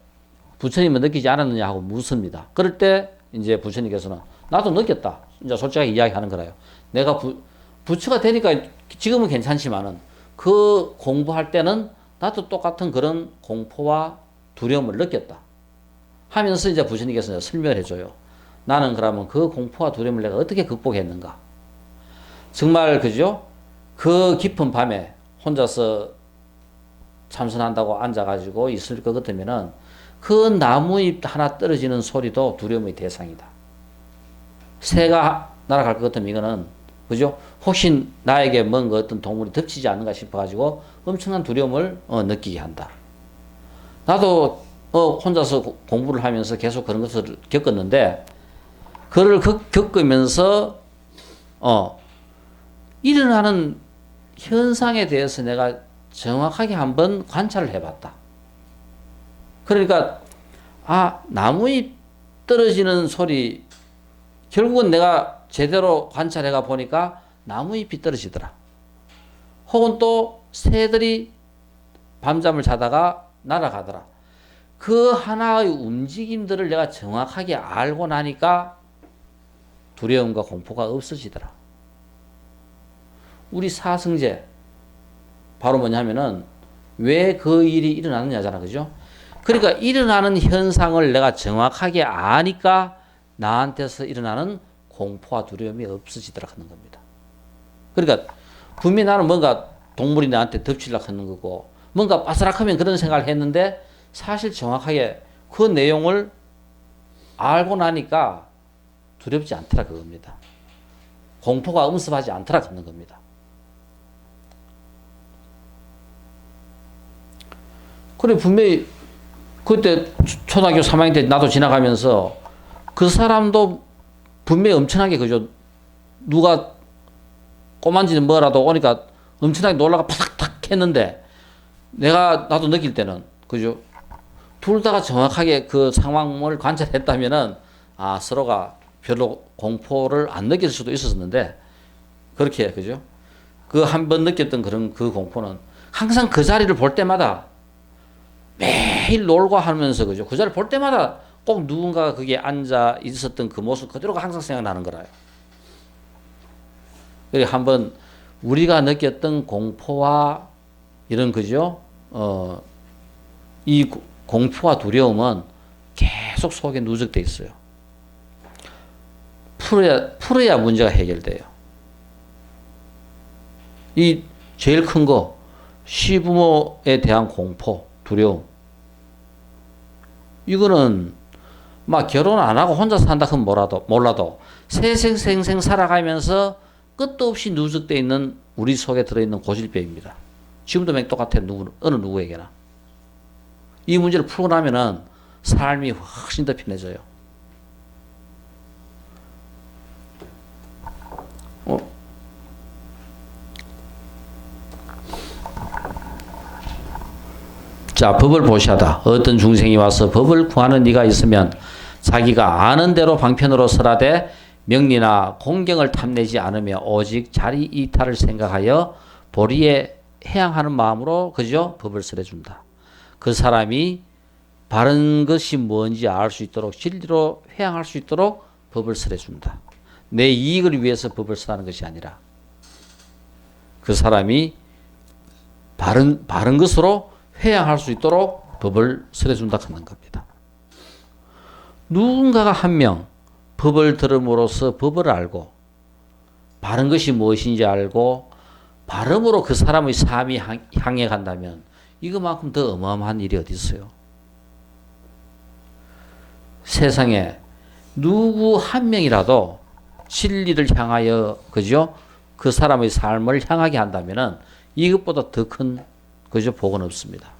부처님은 느끼지 않았느냐 하고 묻습니다. 그럴 때 이제 부처님께서는 나도 느꼈다. 이제 솔직하게 이야기하는 거라요. 내가 부처가 되니까 지금은 괜찮지만은 그 공부할 때는 나도 똑같은 그런 공포와 두려움을 느꼈다. 하면서 이제 부처님께서 설명을 해줘요. 나는 그러면 그 공포와 두려움을 내가 어떻게 극복했는가? 정말 그죠? 그 깊은 밤에 혼자서 참선한다고 앉아가지고 있을 것 같으면은 그 나무잎 하나 떨어지는 소리도 두려움의 대상이다. 새가 날아갈 것 같으면 이거는 그죠? 혹시 나에게 뭔가 어떤 동물이 덮치지 않는가 싶어가지고 엄청난 두려움을 느끼게 한다. 나도 혼자서 공부를 하면서 계속 그런 것을 겪었는데 그를 겪으면서 일어나는 현상에 대해서 내가 정확하게 한번 관찰을 해봤다. 그러니까 나무잎 떨어지는 소리 결국은 내가 제대로 관찰해가 보니까 나무잎이 떨어지더라. 혹은 또 새들이 밤잠을 자다가 날아가더라. 그 하나의 움직임들을 내가 정확하게 알고 나니까 두려움과 공포가 없어지더라. 우리 사성제 바로 뭐냐면은 왜 그 일이 일어나느냐잖아. 그죠? 그러니까 일어나는 현상을 내가 정확하게 아니까 나한테서 일어나는 공포와 두려움이 없어지더라 하는 겁니다. 그러니까 분명히 나는 뭔가 동물이 나한테 덮치려고 하는 거고 뭔가 바스락하면 그런 생각을 했는데 사실 정확하게 그 내용을 알고 나니까 두렵지 않더라 그겁니다. 공포가 음습하지 않더라 하는 겁니다. 그래 분명히 그때 초등학교 3학년 때 나도 지나가면서 그 사람도 분명히 엄청나게 그죠. 누가 꼬만지는 뭐라도 오니까 엄청나게 놀라가 파닥탁 했는데 나도 느낄 때는 그죠. 둘 다가 정확하게 그 상황을 관찰했다면은 서로가 별로 공포를 안 느낄 수도 있었는데 그렇게 그죠. 그 한 번 느꼈던 그런 그 공포는 항상 그 자리를 볼 때마다 매일 놀고 하면서 그죠. 그 자리를 볼 때마다 꼭 누군가가 거기에 앉아 있었던 그 모습 그대로가 항상 생각나는 거라요. 그래서 한번 우리가 느꼈던 공포와 이런 그죠. 이 공포와 두려움은 계속 속에 누적돼 있어요. 풀어야 문제가 해결돼요. 이 제일 큰 거 시부모에 대한 공포, 두려움. 이거는 막 결혼 안 하고 혼자 산다 그건 몰라도 세생생생 살아가면서 끝도 없이 누적되어 있는 우리 속에 들어있는 고질병입니다. 지금도 맥 똑같아요. 어느 누구에게나. 이 문제를 풀고 나면은 삶이 훨씬 더 편해져요. 자, 법을 보시하다. 어떤 중생이 와서 법을 구하는 이가 있으면 자기가 아는 대로 방편으로 설하되 명리나 공경을 탐내지 않으며 오직 자리 이탈을 생각하여 보리에 해양하는 마음으로 그저 법을 설해준다. 그 사람이 바른 것이 뭔지 알 수 있도록 진리로 회양할 수 있도록 법을 설해준다. 내 이익을 위해서 법을 설하는 것이 아니라 그 사람이 바른 것으로 회양할 수 있도록 법을 설해준다 하는 겁니다. 누군가가 한 명 법을 들음으로써 법을 알고 바른 것이 무엇인지 알고 바름으로 그 사람의 삶이 향해 간다면 이거만큼 더 어마어마한 일이 어디 있어요? 세상에 누구 한 명이라도 진리를 향하여 그죠? 그 사람의 삶을 향하게 한다면은 이것보다 더 큰 그죠? 복은 없습니다.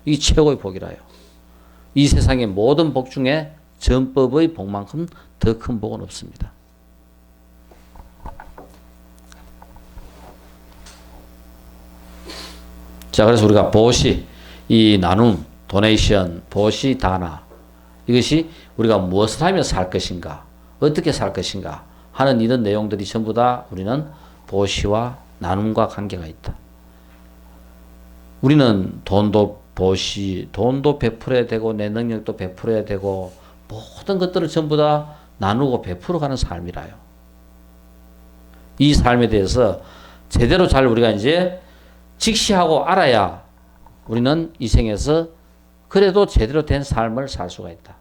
이 최고의 복이라요. 이 세상의 모든 복 중에 전법의 복만큼 더 큰 복은 없습니다. 자, 그래서 우리가 보시, 이 나눔, 도네이션, 보시, 다나 이것이 우리가 무엇을 하며 살 것인가, 어떻게 살 것인가 하는 이런 내용들이 전부 다 우리는 보시와 나눔과 관계가 있다. 우리는 돈도 보시, 돈도 베풀어야 되고 내 능력도 베풀어야 되고 모든 것들을 전부 다 나누고 베풀어가는 삶이라요. 이 삶에 대해서 제대로 잘 우리가 이제 직시하고 알아야 우리는 이 생에서 그래도 제대로 된 삶을 살 수가 있다.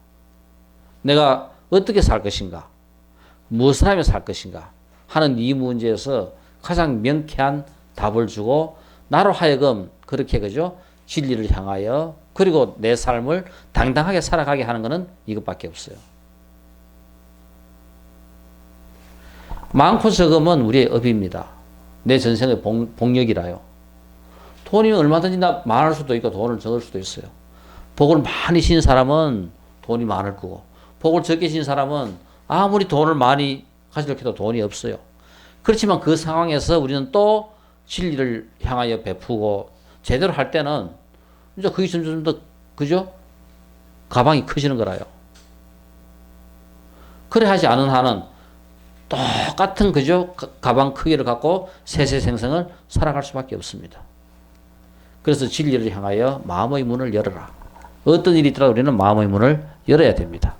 내가 어떻게 살 것인가, 무엇을 하며 살 것인가 하는 이 문제에서 가장 명쾌한 답을 주고 나로 하여금 그렇게 그죠? 진리를 향하여 그리고 내 삶을 당당하게 살아가게 하는 것은 이것밖에 없어요. 많고 적음은 우리의 업입니다. 내 전생의 복력이라요. 돈이 얼마든지 많을 수도 있고 돈을 적을 수도 있어요. 복을 많이 신 사람은 돈이 많을 거고 복을 적게 신 사람은 아무리 돈을 많이 가지려 해도 돈이 없어요. 그렇지만 그 상황에서 우리는 또 진리를 향하여 베푸고 제대로 할 때는 이제 그게 점점 더 그죠? 가방이 커지는 거라요. 그래 하지 않은 한은 똑같은 그죠? 가방 크기를 갖고 세세생생을 살아갈 수밖에 없습니다. 그래서 진리를 향하여 마음의 문을 열어라. 어떤 일이 있더라도 우리는 마음의 문을 열어야 됩니다.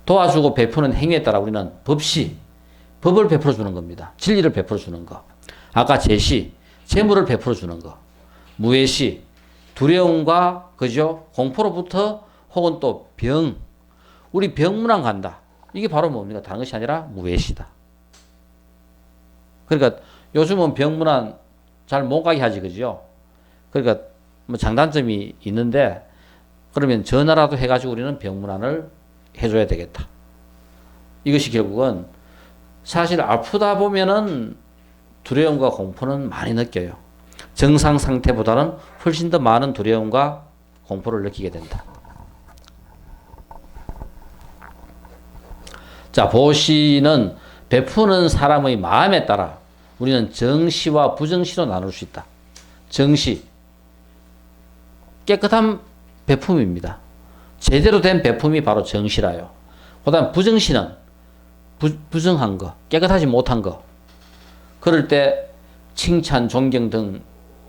도와주고 베푸는 행위에 따라 우리는 법을 베풀어 주는 겁니다. 진리를 베풀어 주는 거. 아까 제시, 재물을 베풀어 주는 거. 무해시, 두려움과 그죠? 공포로부터 혹은 또 우리 병문안 간다. 이게 바로 뭡니까? 다른 것이 아니라 무해시다. 그러니까 요즘은 병문안 잘 못 가게 하지, 그죠? 그러니까 뭐 장단점이 있는데 그러면 전화라도 해가지고 우리는 병문안을 해줘야 되겠다. 이것이 결국은 사실 아프다 보면은 두려움과 공포는 많이 느껴요. 정상 상태보다는 훨씬 더 많은 두려움과 공포를 느끼게 된다. 자, 보시는 베푸는 사람의 마음에 따라 우리는 정시와 부정시로 나눌 수 있다. 정시, 깨끗한 베품입니다. 제대로 된 베품이 바로 정시라요. 그 다음 부정시는 부정한 거, 깨끗하지 못한 거. 그럴 때 칭찬, 존경 등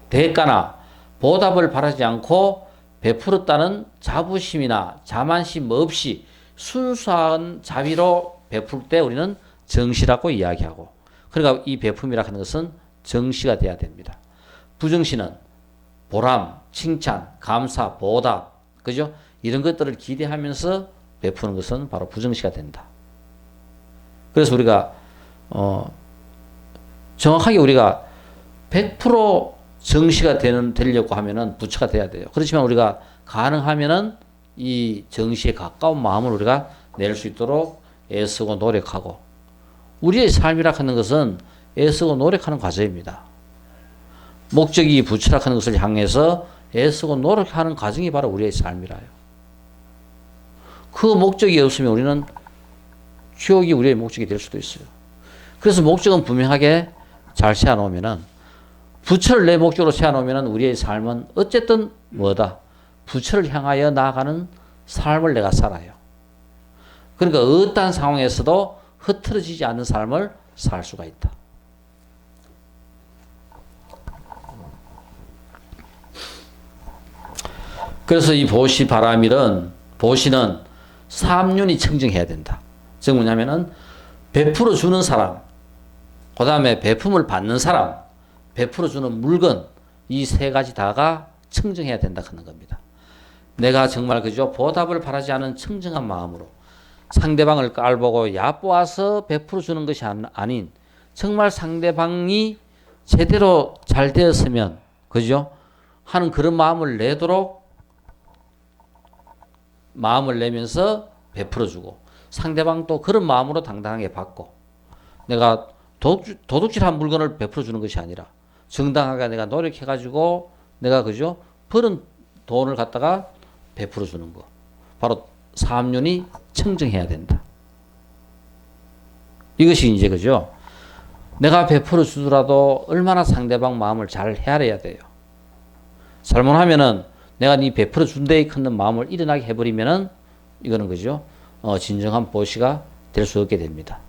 대가나 보답을 바라지 않고 베풀었다는 자부심이나 자만심 없이 순수한 자비로 베풀 때 우리는 정시라고 이야기하고, 그러니까 이 베품이라 하는 것은 정시가 돼야 됩니다. 부정시는 보람, 칭찬, 감사, 보답, 그죠? 이런 것들을 기대하면서 베푸는 것은 바로 부정시가 된다. 그래서 우리가 정확하게 우리가 100% 정시가 되려고 하면은 부처가 돼야 돼요. 그렇지만 우리가 가능하면은 이 정시에 가까운 마음을 우리가 낼 수 있도록 애쓰고 노력하고, 우리의 삶이라 하는 것은 애쓰고 노력하는 과정입니다. 목적이 부처라 하는 것을 향해서 애쓰고 노력하는 과정이 바로 우리의 삶이라요. 그 목적이 없으면 우리는 지옥이 우리의 목적이 될 수도 있어요. 그래서 목적은 분명하게 잘 세워놓으면은, 부처를 내 목적으로 세워놓으면은 우리의 삶은 어쨌든 뭐다? 부처를 향하여 나아가는 삶을 내가 살아요. 그러니까 어떠한 상황에서도 흐트러지지 않는 삶을 살 수가 있다. 그래서 이 보시 바라밀은, 보시는 삼륜이 청정해야 된다. 즉 뭐냐면은 베풀어 주는 사람, 그 다음에 베품을 받는 사람, 베풀어 주는 물건, 이 세 가지 다가 청정해야 된다 하는 겁니다. 내가 정말 그죠? 보답을 바라지 않은 청정한 마음으로 상대방을 깔보고 얕보아서 베풀어 주는 것이 아닌, 정말 상대방이 제대로 잘 되었으면 그죠? 하는 그런 마음을 내도록 마음을 내면서 베풀어 주고, 상대방도 그런 마음으로 당당하게 받고, 내가 도둑질한 물건을 베풀어 주는 것이 아니라 정당하게 내가 노력해가지고 내가 그죠? 버는 돈을 갖다가 베풀어 주는 거. 바로 삼륜이 청정해야 된다. 이것이 이제 그죠? 내가 베풀어 주더라도 얼마나 상대방 마음을 잘 헤아려야 돼요. 잘못하면은 내가 네 베풀어 준 데에 큰 마음을 일어나게 해버리면은 이거는 그죠? 진정한 보시가 될 수 없게 됩니다.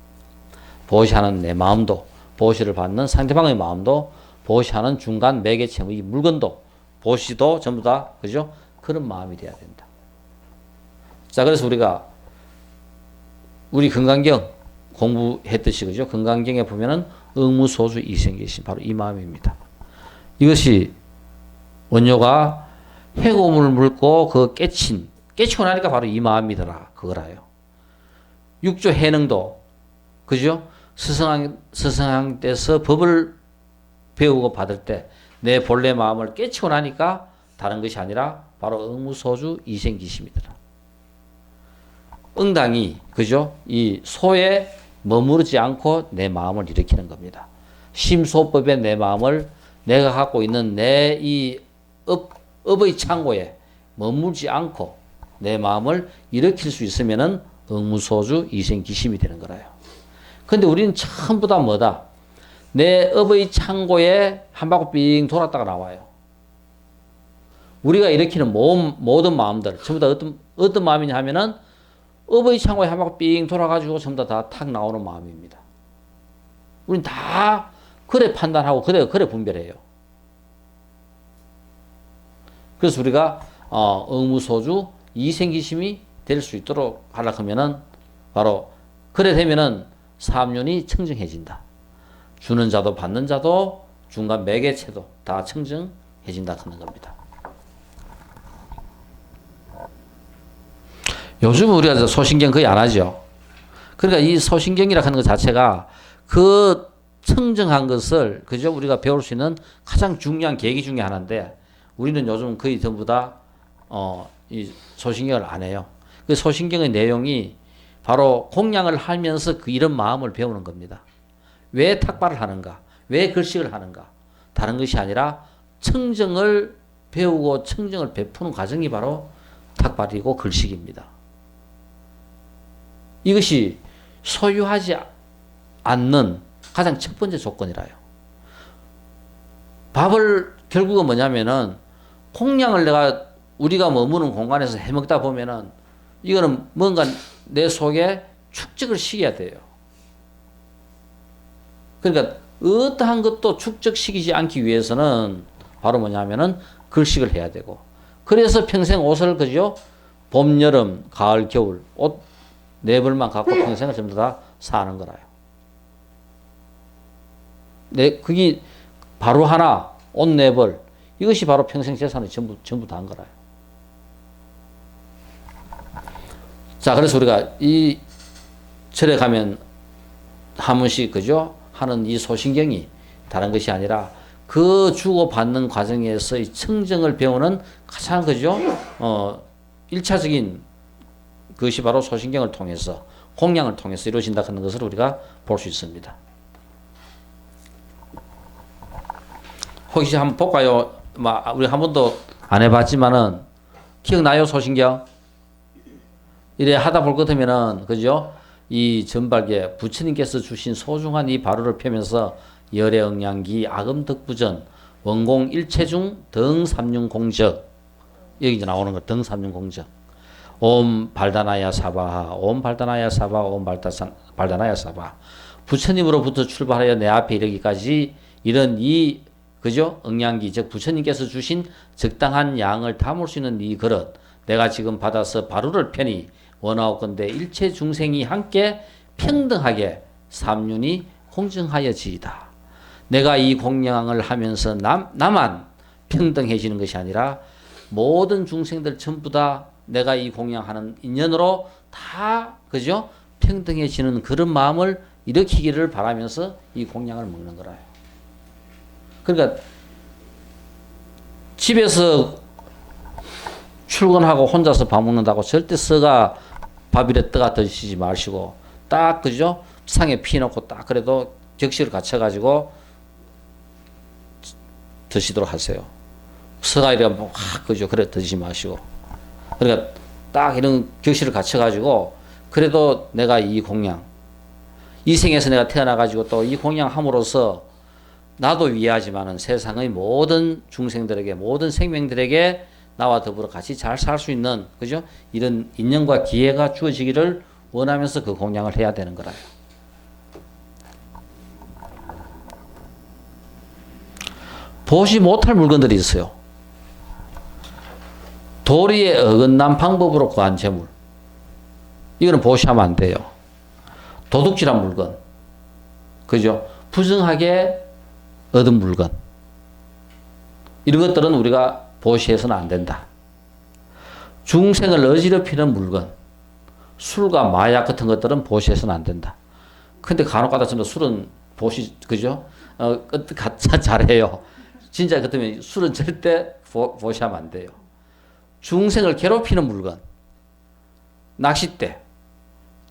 보시하는 내 마음도, 보시를 받는 상대방의 마음도, 보시하는 중간 매개체, 이 물건도, 보시도 전부 다 그죠? 그런 마음이 돼야 된다. 자, 그래서 우리 금강경 공부했듯이 그죠? 금강경에 보면은 응무소주 이생계심, 바로 이 마음입니다. 이것이 원효가 해고물을 물고 깨치고 나니까 바로 이 마음이더라, 그거라요. 육조 해능도 그죠? 스승한 때서 법을 배우고 받을 때 내 본래 마음을 깨치고 나니까 다른 것이 아니라 바로 응무소주 이생기심이더라. 응당이 그죠? 이 소에 머무르지 않고 내 마음을 일으키는 겁니다. 심소법에 내 마음을, 내가 갖고 있는 내 이 업의 창고에 머물지 않고 내 마음을 일으킬 수 있으면은 응무소주 이생기심이 되는 거라요. 근데 우리는 전부 다 뭐다? 내 업의 창고에 한 바퀴 삥 돌았다가 나와요. 우리가 일으키는 모든 마음들 전부 다 어떤 마음이냐 하면은 업의 창고에 한 바퀴 삥 돌아가지고 전부 다 탁 나오는 마음입니다. 우린 다 그래 판단하고 그래 분별해요. 그래서 우리가 응무소주 이생기심이 될 수 있도록 하려고 하면은 바로 그래 되면은 삼륜이 청정해진다. 주는 자도 받는 자도 중간 매개체도 다 청정해진다 하는 겁니다. 요즘 우리가 소신경 거의 안 하죠. 그러니까 이 소신경이라 하는 것 자체가 그 청정한 것을 그저 우리가 배울 수 있는 가장 중요한 계기 중에 하나인데, 우리는 요즘 거의 전부 다 이 소신경을 안 해요. 그 소신경의 내용이 바로 공양을 하면서 이런 마음을 배우는 겁니다. 왜 탁발을 하는가? 왜 글식을 하는가? 다른 것이 아니라 청정을 배우고 청정을 베푸는 과정이 바로 탁발이고 글식입니다. 이것이 소유하지 않는 가장 첫 번째 조건이라요. 밥을 결국은 뭐냐면은 공양을 우리가 머무는 공간에서 해먹다 보면은 이거는 뭔가 내 속에 축적을 시켜야 돼요. 그러니까 어떠한 것도 축적시키지 않기 위해서는 바로 뭐냐면은 글식을 해야 되고, 그래서 평생 옷을 그죠? 봄, 여름, 가을, 겨울 옷 네 벌만 갖고 평생을 전부 다 사는 거라요. 그게 바로 하나 옷 네 벌, 이것이 바로 평생 재산이 전부 다 한 거라요. 자, 그래서 우리가 이 절에 가면 한 번씩 그죠? 하는 이 소신경이 다른 것이 아니라 그 주고받는 과정에서 이 청정을 배우는 가장 그죠? 1차적인 그것이 바로 소신경을 통해서 공양을 통해서 이루어진다 하는 것을 우리가 볼 수 있습니다. 혹시 한번 볼까요? 우리 한 번도 안 해봤지만은 기억나요? 소신경? 이래 하다 볼 것 같으면은 그죠? 이 전발계 부처님께서 주신 소중한 이 바로를 펴면서 열애응양기 아금덕부전 원공 일체중 등삼륜공적 여기 이제 나오는 거 등삼륜공적 옴 발다나야 사바하 옴 발다나야 사바 옴 발다나야 사바 부처님으로부터 출발하여 내 앞에 이르기까지 이런 이 그죠? 응양기 즉 부처님께서 주신 적당한 양을 담을 수 있는 이 그릇 내가 지금 받아서 바로를 편히 원하옵건대 일체 중생이 함께 평등하게 삼륜이 공정하여지이다. 내가 이 공양을 하면서 나만 평등해지는 것이 아니라 모든 중생들 전부 다 내가 이 공양하는 인연으로 다 그죠? 평등해지는 그런 마음을 일으키기를 바라면서 이 공양을 먹는 거라요. 그러니까 집에서 출근하고 혼자서 밥 먹는다고 절대 서가 밥이래 떠가 드시지 마시고 딱 그죠? 상에 피놓고 딱 그래도 격식을 갖춰가지고 드시도록 하세요. 서가 이래 뭐 그죠? 그래 드시지 마시고 그러니까 딱 이런 격식을 갖춰가지고 그래도 내가 이 공양 이 생에서 내가 태어나가지고 또 이 공양함으로써 나도 위하지만은 세상의 모든 중생들에게 모든 생명들에게 나와 더불어 같이 잘 살 수 있는 그죠? 이런 인연과 기회가 주어지기를 원하면서 그 공양을 해야 되는 거라요. 보시 못할 물건들이 있어요. 도리에 어긋난 방법으로 구한 재물. 이거는 보시하면 안 돼요. 도둑질한 물건. 그죠? 부정하게 얻은 물건. 이런 것들은 우리가 보시해서는 안 된다. 중생을 어지럽히는 물건. 술과 마약 같은 것들은 보시해서는 안 된다. 근데 간혹 가다 저는 술은 보시, 그죠? 잘해요. 진짜 그렇다면 술은 절대 보시하면 안 돼요. 중생을 괴롭히는 물건. 낚싯대.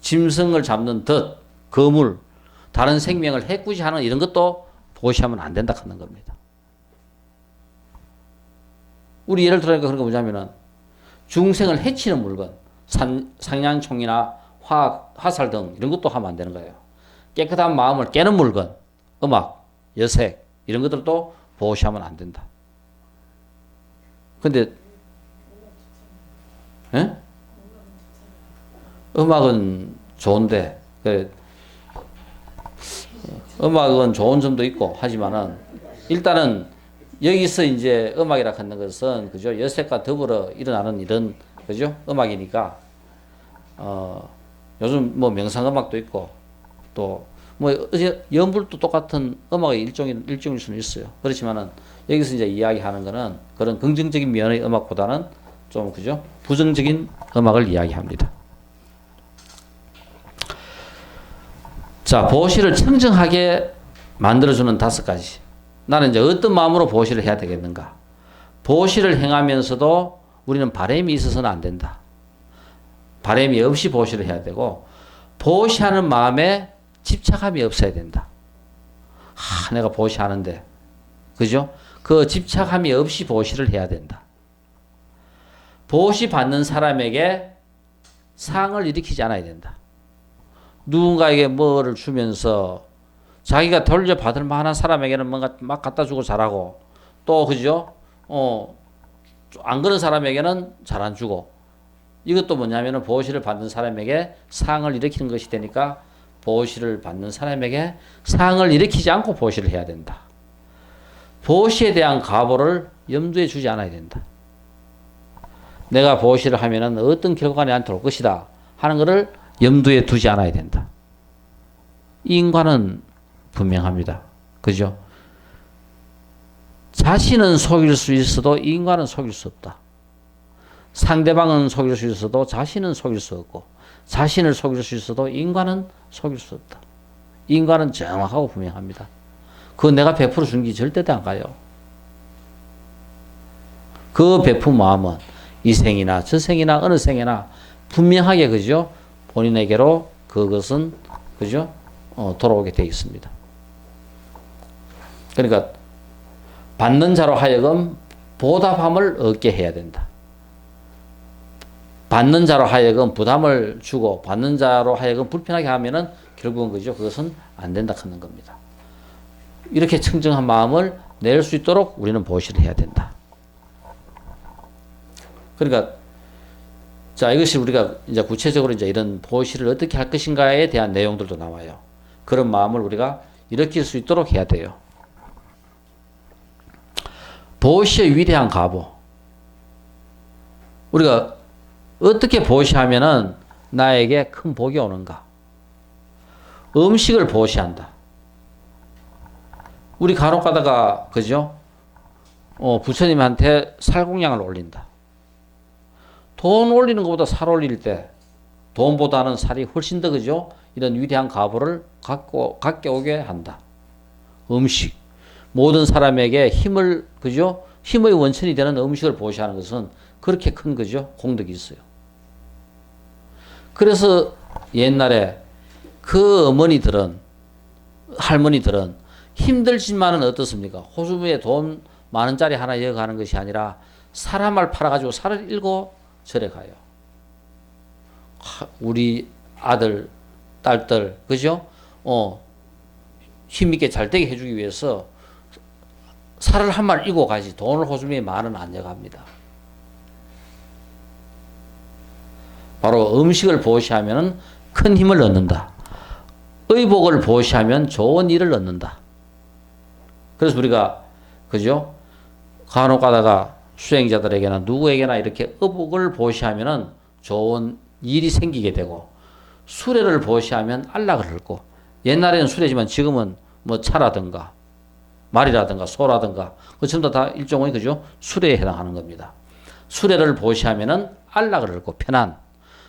짐승을 잡는 덫. 거물. 다른 생명을 해꾸지하는 이런 것도 보시하면 안 된다 하는 겁니다. 우리 예를 들어니까 그런 거 뭐냐면은 중생을 해치는 물건, 상냥총이나 화살 등 이런 것도 하면 안 되는 거예요. 깨끗한 마음을 깨는 물건, 음악, 여색 이런 것들도 보시하면 안 된다. 근데 음악은 좋은데 음악은 좋은 점도 있고 하지만은 일단은 여기서 이제 음악이라 하는 것은 그죠? 여색과 더불어 일어나는 이런 그죠? 음악이니까 요즘 뭐 명상 음악도 있고 또 뭐 연불도 똑같은 음악의 일종일 수는 있어요. 그렇지만은 여기서 이제 이야기하는 거는 그런 긍정적인 면의 음악보다는 좀 그죠? 부정적인 음악을 이야기합니다. 자, 보시를 청정하게 만들어주는 5가지. 나는 이제 어떤 마음으로 보시를 해야 되겠는가? 보시를 행하면서도 우리는 바람이 있어서는 안 된다. 바람이 없이 보시를 해야 되고, 보시하는 마음에 집착함이 없어야 된다. 내가 보시하는데, 그죠? 그 집착함이 없이 보시를 해야 된다. 보시 받는 사람에게 상을 일으키지 않아야 된다. 누군가에게 뭐를 주면서 자기가 돌려받을 만한 사람에게는 뭔가 막 갖다 주고 잘하고 또 그죠? 안 그런 사람에게는 잘 안 주고 이것도 뭐냐면은 보시를 받는 사람에게 상을 일으키는 것이 되니까 보시를 받는 사람에게 상을 일으키지 않고 보시를 해야 된다. 보시에 대한 가보를 염두에 주지 않아야 된다. 내가 보시를 하면은 어떤 결과가 내한테 올 것이다 하는 것을 염두에 두지 않아야 된다. 이 인과는 분명합니다. 그죠? 자신은 속일 수 있어도 이 인과는 속일 수 없다. 상대방은 속일 수 있어도 자신은 속일 수 없고 자신을 속일 수 있어도 인과는 속일 수 없다. 인과는 정확하고 분명합니다. 그거 내가 100% 준 게 절대 안 가요. 그 베푼 마음은 이 생이나 저 생이나 어느 생이나 분명하게 그죠? 본인에게로 그것은 그죠? 돌아오게 되어 있습니다. 그러니까 받는 자로 하여금 보답함을 얻게 해야 된다. 받는 자로 하여금 부담을 주고 받는 자로 하여금 불편하게 하면은 결국은 그죠? 그것은 안 된다 하는 겁니다. 이렇게 청정한 마음을 낼 수 있도록 우리는 보시를 해야 된다. 그러니까 자, 이것이 우리가 이제 구체적으로 이제 이런 보시를 어떻게 할 것인가에 대한 내용들도 나와요. 그런 마음을 우리가 일으킬 수 있도록 해야 돼요. 보시의 위대한 가보. 우리가 어떻게 보시하면은 나에게 큰 복이 오는가? 음식을 보시한다. 우리 간혹 가다가 그죠? 부처님한테 살공양을 올린다. 돈 올리는 것보다 살 올릴 때 돈보다는 살이 훨씬 더 그죠? 이런 위대한 가보를 갖게 오게 한다. 음식. 모든 사람에게 힘을 그죠? 힘의 원천이 되는 음식을 보시하는 것은 그렇게 큰 거죠. 공덕이 있어요. 그래서 옛날에 그 어머니들은 할머니들은 힘들지만은 어떻습니까? 호수부에 돈 만 원짜리 하나 이어가는 것이 아니라 사람을 팔아가지고 살을 일고 절에 가요. 우리 아들, 딸들, 그죠? 힘있게 잘 되게 해주기 위해서 살을 한 마리 이고 가지 돈을 호수부에 만 원 안 이어갑니다. 바로 음식을 보시하면 큰 힘을 얻는다. 의복을 보시하면 좋은 일을 얻는다. 그래서 우리가 그죠? 간혹 가다가 수행자들에게나 누구에게나 이렇게 의복을 보시하면은 좋은 일이 생기게 되고 수레를 보시하면 안락을 얻고 옛날에는 수레지만 지금은 뭐 차라든가 말이라든가 소라든가 그 전부 다 일종의 그죠? 수레에 해당하는 겁니다. 수레를 보시하면은 안락을 얻고 편안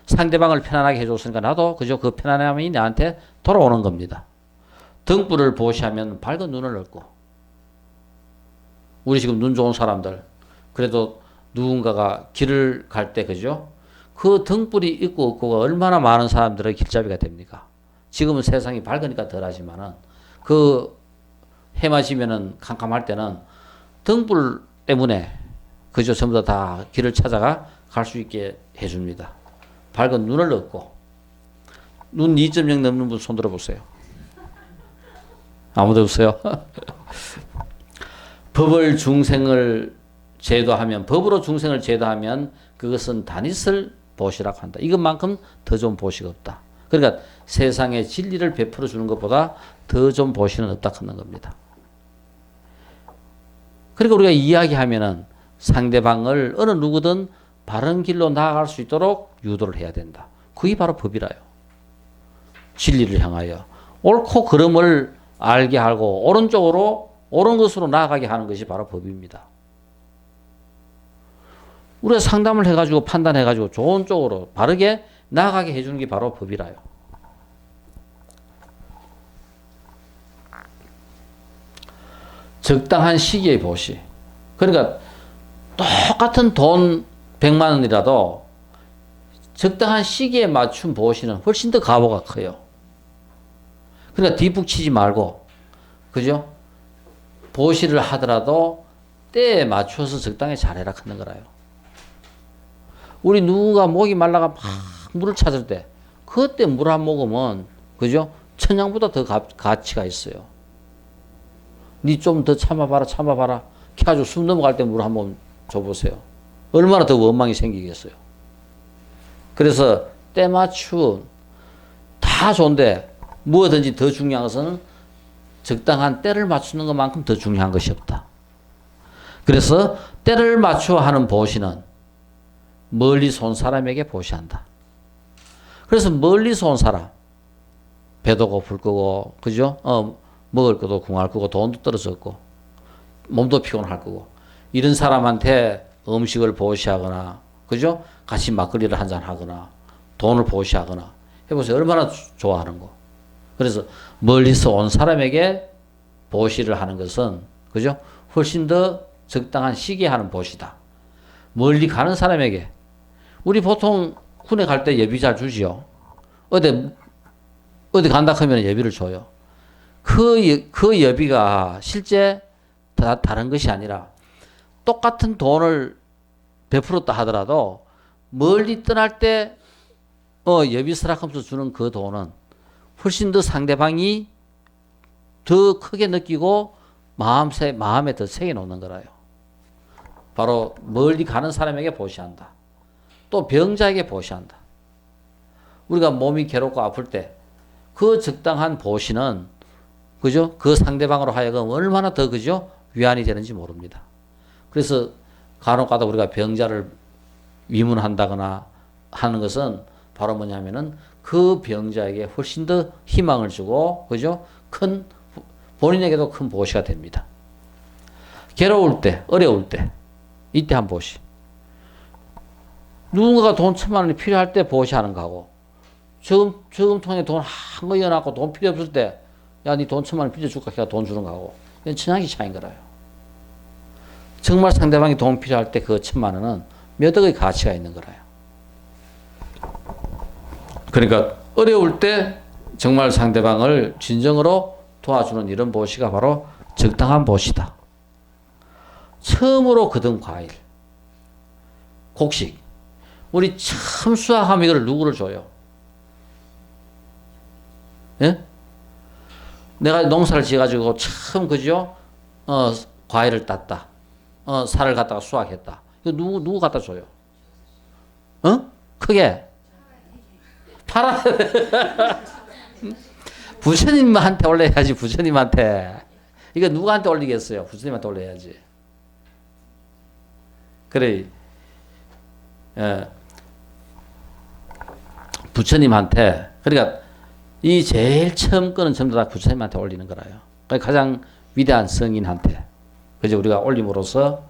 상대방을 편안하게 해줬으니까 나도 그죠? 그 편안함이 나한테 돌아오는 겁니다. 등불을 보시하면 밝은 눈을 얻고 우리 지금 눈 좋은 사람들 그래도 누군가가 길을 갈 때 그죠? 그 등불이 있고 없고가 얼마나 많은 사람들의 길잡이가 됩니까? 지금은 세상이 밝으니까 덜하지만은 그 해마지면은 캄캄할 때는 등불 때문에 그죠? 전부 다 길을 찾아가 갈 수 있게 해줍니다. 밝은 눈을 얻고 눈 2.0 넘는 분 손 들어보세요. 아무도 없어요? 법을 중생을 제도하면 법으로 중생을 제도하면 그것은 다닛을 보시라고 한다. 이것만큼 더 좋은 보시가 없다. 그러니까 세상에 진리를 베풀어 주는 것보다 더 좋은 보시는 없다 하는 겁니다. 그러니까 우리가 이야기하면은 상대방을 어느 누구든 바른 길로 나아갈 수 있도록 유도를 해야 된다. 그게 바로 법이라요. 진리를 향하여 옳고 그름을 알게 하고 오른쪽으로 옳은 것으로 나아가게 하는 것이 바로 법입니다. 우리가 상담을 해가지고 판단해가지고 좋은 쪽으로 바르게 나아가게 해주는 게 바로 법이라요. 적당한 시기의 보시. 그러니까 똑같은 돈 100만 원이라도 적당한 시기에 맞춘 보시는 훨씬 더 가보가 커요. 그러니까 뒷북치지 말고 그죠? 보시를 하더라도 때에 맞춰서 적당히 잘해라 하는 거라요. 우리 누군가 목이 말라가 막 물을 찾을 때 그때 물 한 모금은 그죠? 천냥보다 더 가치가 있어요. 니 좀 더 참아봐라. 켜가지고 숨 넘어갈 때 물 한번 줘보세요. 얼마나 더 원망이 생기겠어요. 그래서 때 맞춤 다 좋은데 무엇든지 더 중요한 것은 적당한 때를 맞추는 것만큼 더 중요한 것이 없다. 그래서 때를 맞추어 하는 보시는 멀리서 온 사람에게 보시한다. 그래서 멀리서 온 사람 배도 고플 거고 그죠? 먹을 것도 궁할 거고 돈도 떨어졌고 몸도 피곤할 거고 이런 사람한테 음식을 보시하거나 그죠? 같이 막걸리를 한잔 하거나 돈을 보시하거나 해보세요. 얼마나 좋아하는 거. 그래서 멀리서 온 사람에게 보시를 하는 것은 그죠? 훨씬 더 적당한 시기에 하는 보시다. 멀리 가는 사람에게 우리 보통 군에 갈 때 예비 잘 주지요. 어디 간다 하면 예비를 줘요. 그 예비가 실제 다른 것이 아니라 똑같은 돈을 베풀었다 하더라도 멀리 떠날 때 예비 서락하면서 주는 그 돈은 훨씬 더 상대방이 더 크게 느끼고 마음에 더 새겨 놓는 거라요. 바로 멀리 가는 사람에게 보시한다. 또 병자에게 보시한다. 우리가 몸이 괴롭고 아플 때 그 적당한 보시는 그죠? 그 상대방으로 하여금 얼마나 더 그죠? 위안이 되는지 모릅니다. 그래서 간혹가다 우리가 병자를 위문한다거나 하는 것은 바로 뭐냐면은 그 병자에게 훨씬 더 희망을 주고 그죠? 본인에게도 큰 보시가 됩니다. 괴로울 때, 어려울 때 이때 한 보시. 누군가가 돈 1,000만 원이 필요할 때 보시하는 거하고 저금통에 돈 한 거 이어놨고 돈 필요 없을 때 야, 니 돈 1,000만 원 빌려줄까? 걔가 돈 주는 거하고 이건 천양이 차이인 거라요. 정말 상대방이 돈 필요할 때 그 1,000만 원은 몇 억의 가치가 있는 거라요. 그러니까 어려울 때 정말 상대방을 진정으로 도와주는 이런 보시가 바로 적당한 보시다. 처음으로 거둔 과일, 곡식. 우리 처음 수확하면 이걸 누구를 줘요? 예? 내가 농사를 지어가지고 처음 그죠? 과일을 땄다. 살을 갖다가 수확했다. 이거 누구 갖다 줘요? 크게. 팔아. 부처님한테 올려야지, 부처님한테. 이거 누구한테 올리겠어요? 부처님한테 올려야지. 그래. 부처님한테. 그러니까 이 제일 처음 거는 전부 다 부처님한테 올리는 거라요. 그러니까 가장 위대한 성인한테. 그죠? 우리가 올림으로써.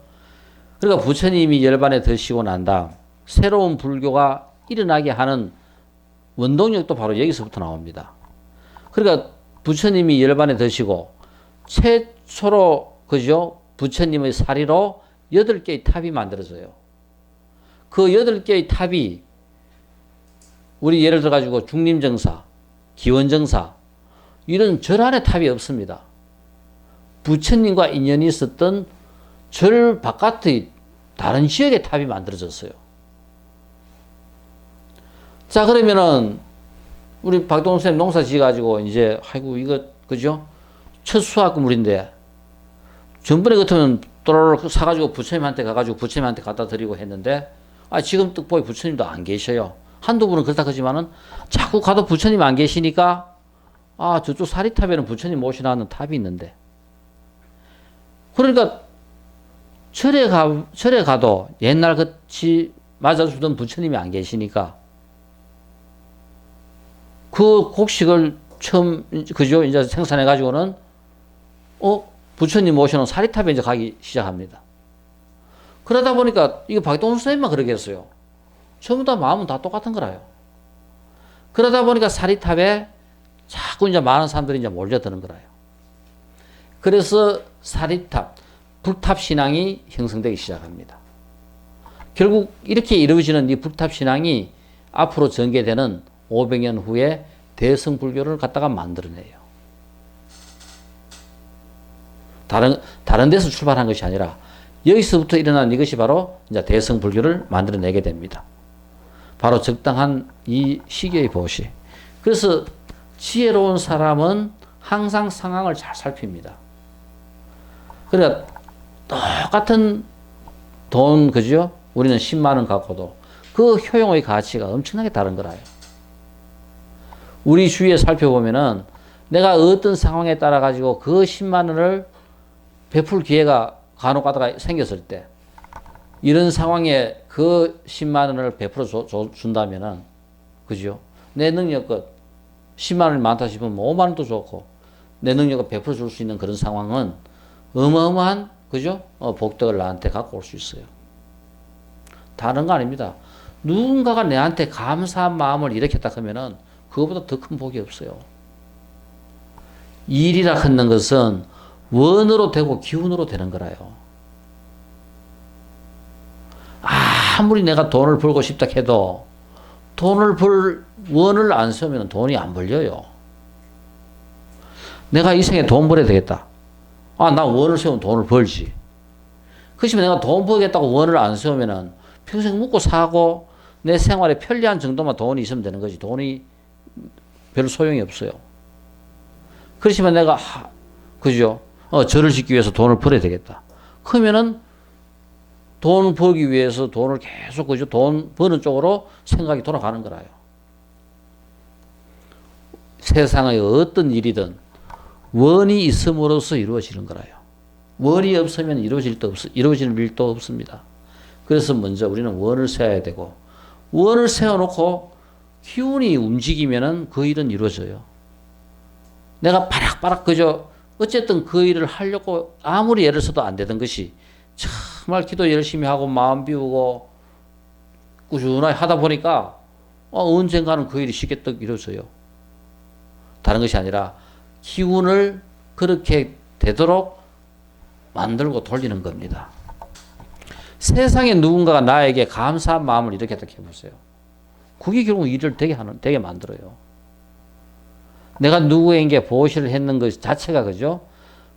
그러니까 부처님이 열반에 드시고 난 다음 새로운 불교가 일어나게 하는 원동력도 바로 여기서부터 나옵니다. 그러니까 부처님이 열반에 드시고 최초로 그죠? 부처님의 사리로 8개의 탑이 만들어져요. 그 8개의 탑이 우리 예를 들어 가지고 중림정사, 기원정사 이런 절 안에 탑이 없습니다. 부처님과 인연이 있었던 절 바깥의 다른 지역의 탑이 만들어졌어요. 자, 그러면은 우리 박동훈 선생님 농사 지어가지고 이제 아이고 이거 그죠? 첫 수확물인데 전번에 같으면 또르륵 사가지고 부처님한테 가가지고 부처님한테 갖다 드리고 했는데 지금 떡보이 부처님도 안 계셔요. 한두 분은 그렇다 하지만은 자꾸 가도 부처님 안 계시니까 저쪽 사리탑에는 부처님 모시라는 탑이 있는데 그러니까 절에 가도 옛날 같이 맞아주던 부처님이 안 계시니까 그 곡식을 처음 그죠? 이제 생산해 가지고는 부처님 모시는 사리탑에 이제 가기 시작합니다. 그러다 보니까 이거 박동수 선생님만 그러겠어요. 전부 다 마음은 다 똑같은 거라요. 그러다 보니까 사리탑에 자꾸 이제 많은 사람들이 이제 몰려드는 거라요. 그래서 사리탑, 불탑 신앙이 형성되기 시작합니다. 결국 이렇게 이루어지는 이 불탑 신앙이 앞으로 전개되는 500년 후에 대승불교를 갖다가 만들어내요. 다른 데서 출발한 것이 아니라 여기서부터 일어난 이것이 바로 이제 대승불교를 만들어내게 됩니다. 바로 적당한 이 시기의 보시. 그래서 지혜로운 사람은 항상 상황을 잘 살핍니다. 그러니까 똑같은 돈, 그죠? 우리는 10만 원 갖고도 그 효용의 가치가 엄청나게 다른 거라요. 우리 주위에 살펴보면은 내가 어떤 상황에 따라 가지고 그 10만 원을 베풀 기회가 간혹 가다가 생겼을 때 이런 상황에 그 10만 원을 베풀어 준다면은 그죠? 내 능력껏 10만 원이 많다 싶으면 5만 원도 좋고 내 능력을 베풀어 줄 수 있는 그런 상황은 어마어마한 그죠? 복덕을 나한테 갖고 올 수 있어요. 다른 거 아닙니다. 누군가가 내한테 감사한 마음을 일으켰다 하면은 그거보다 더 큰 복이 없어요. 일이라 하는 것은 원으로 되고 기운으로 되는 거라요. 아무리 내가 돈을 벌고 싶다 해도 돈을 벌 원을 안 세우면 돈이 안 벌려요. 내가 이 생에 돈 벌어야 되겠다. 아, 나 원을 세우면 돈을 벌지. 그렇지만 내가 돈 벌겠다고 원을 안 세우면은 평생 먹고 사고 내 생활에 편리한 정도만 돈이 있으면 되는 거지. 돈이 별 소용이 없어요. 그렇지만 내가 그죠? 절을 짓기 위해서 돈을 벌어야 되겠다. 그러면은 돈 벌기 위해서 돈을 계속 그죠? 돈 버는 쪽으로 생각이 돌아가는 거라요. 세상의 어떤 일이든 원이 있음으로써 이루어지는 거라요. 원이 없으면 이루어지는 일도 없습니다. 그래서 먼저 우리는 원을 세워야 되고, 원을 세워놓고 기운이 움직이면은 그 일은 이루어져요. 내가 바락바락 그저 어쨌든 그 일을 하려고 아무리 애를 써도 안 되던 것이 정말 기도 열심히 하고 마음 비우고 꾸준하게 하다 보니까 언젠가는 그 일이 쉽게 떡 이루어져요. 다른 것이 아니라 기운을 그렇게 되도록 만들고 돌리는 겁니다. 세상에 누군가가 나에게 감사한 마음을 이렇게 딱 해보세요. 그게 결국 일을 되게 만들어요. 내가 누구에게 보시를 했는 것 자체가 그죠?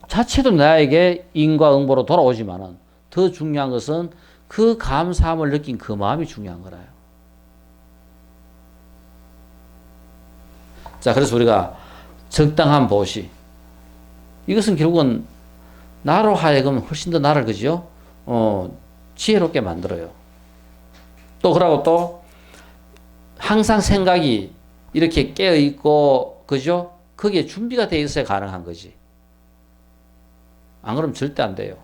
자체도 나에게 인과응보로 돌아오지만은 더 중요한 것은 그 감사함을 느낀 그 마음이 중요한 거라요. 자, 그래서 우리가 적당한 보시. 이것은 결국은 나로 하여금 훨씬 더 나를 그죠? 지혜롭게 만들어요. 또 그러고 또 항상 생각이 이렇게 깨어 있고 그죠? 거기에 준비가 되어 있어야 가능한 거지. 안 그러면 절대 안 돼요.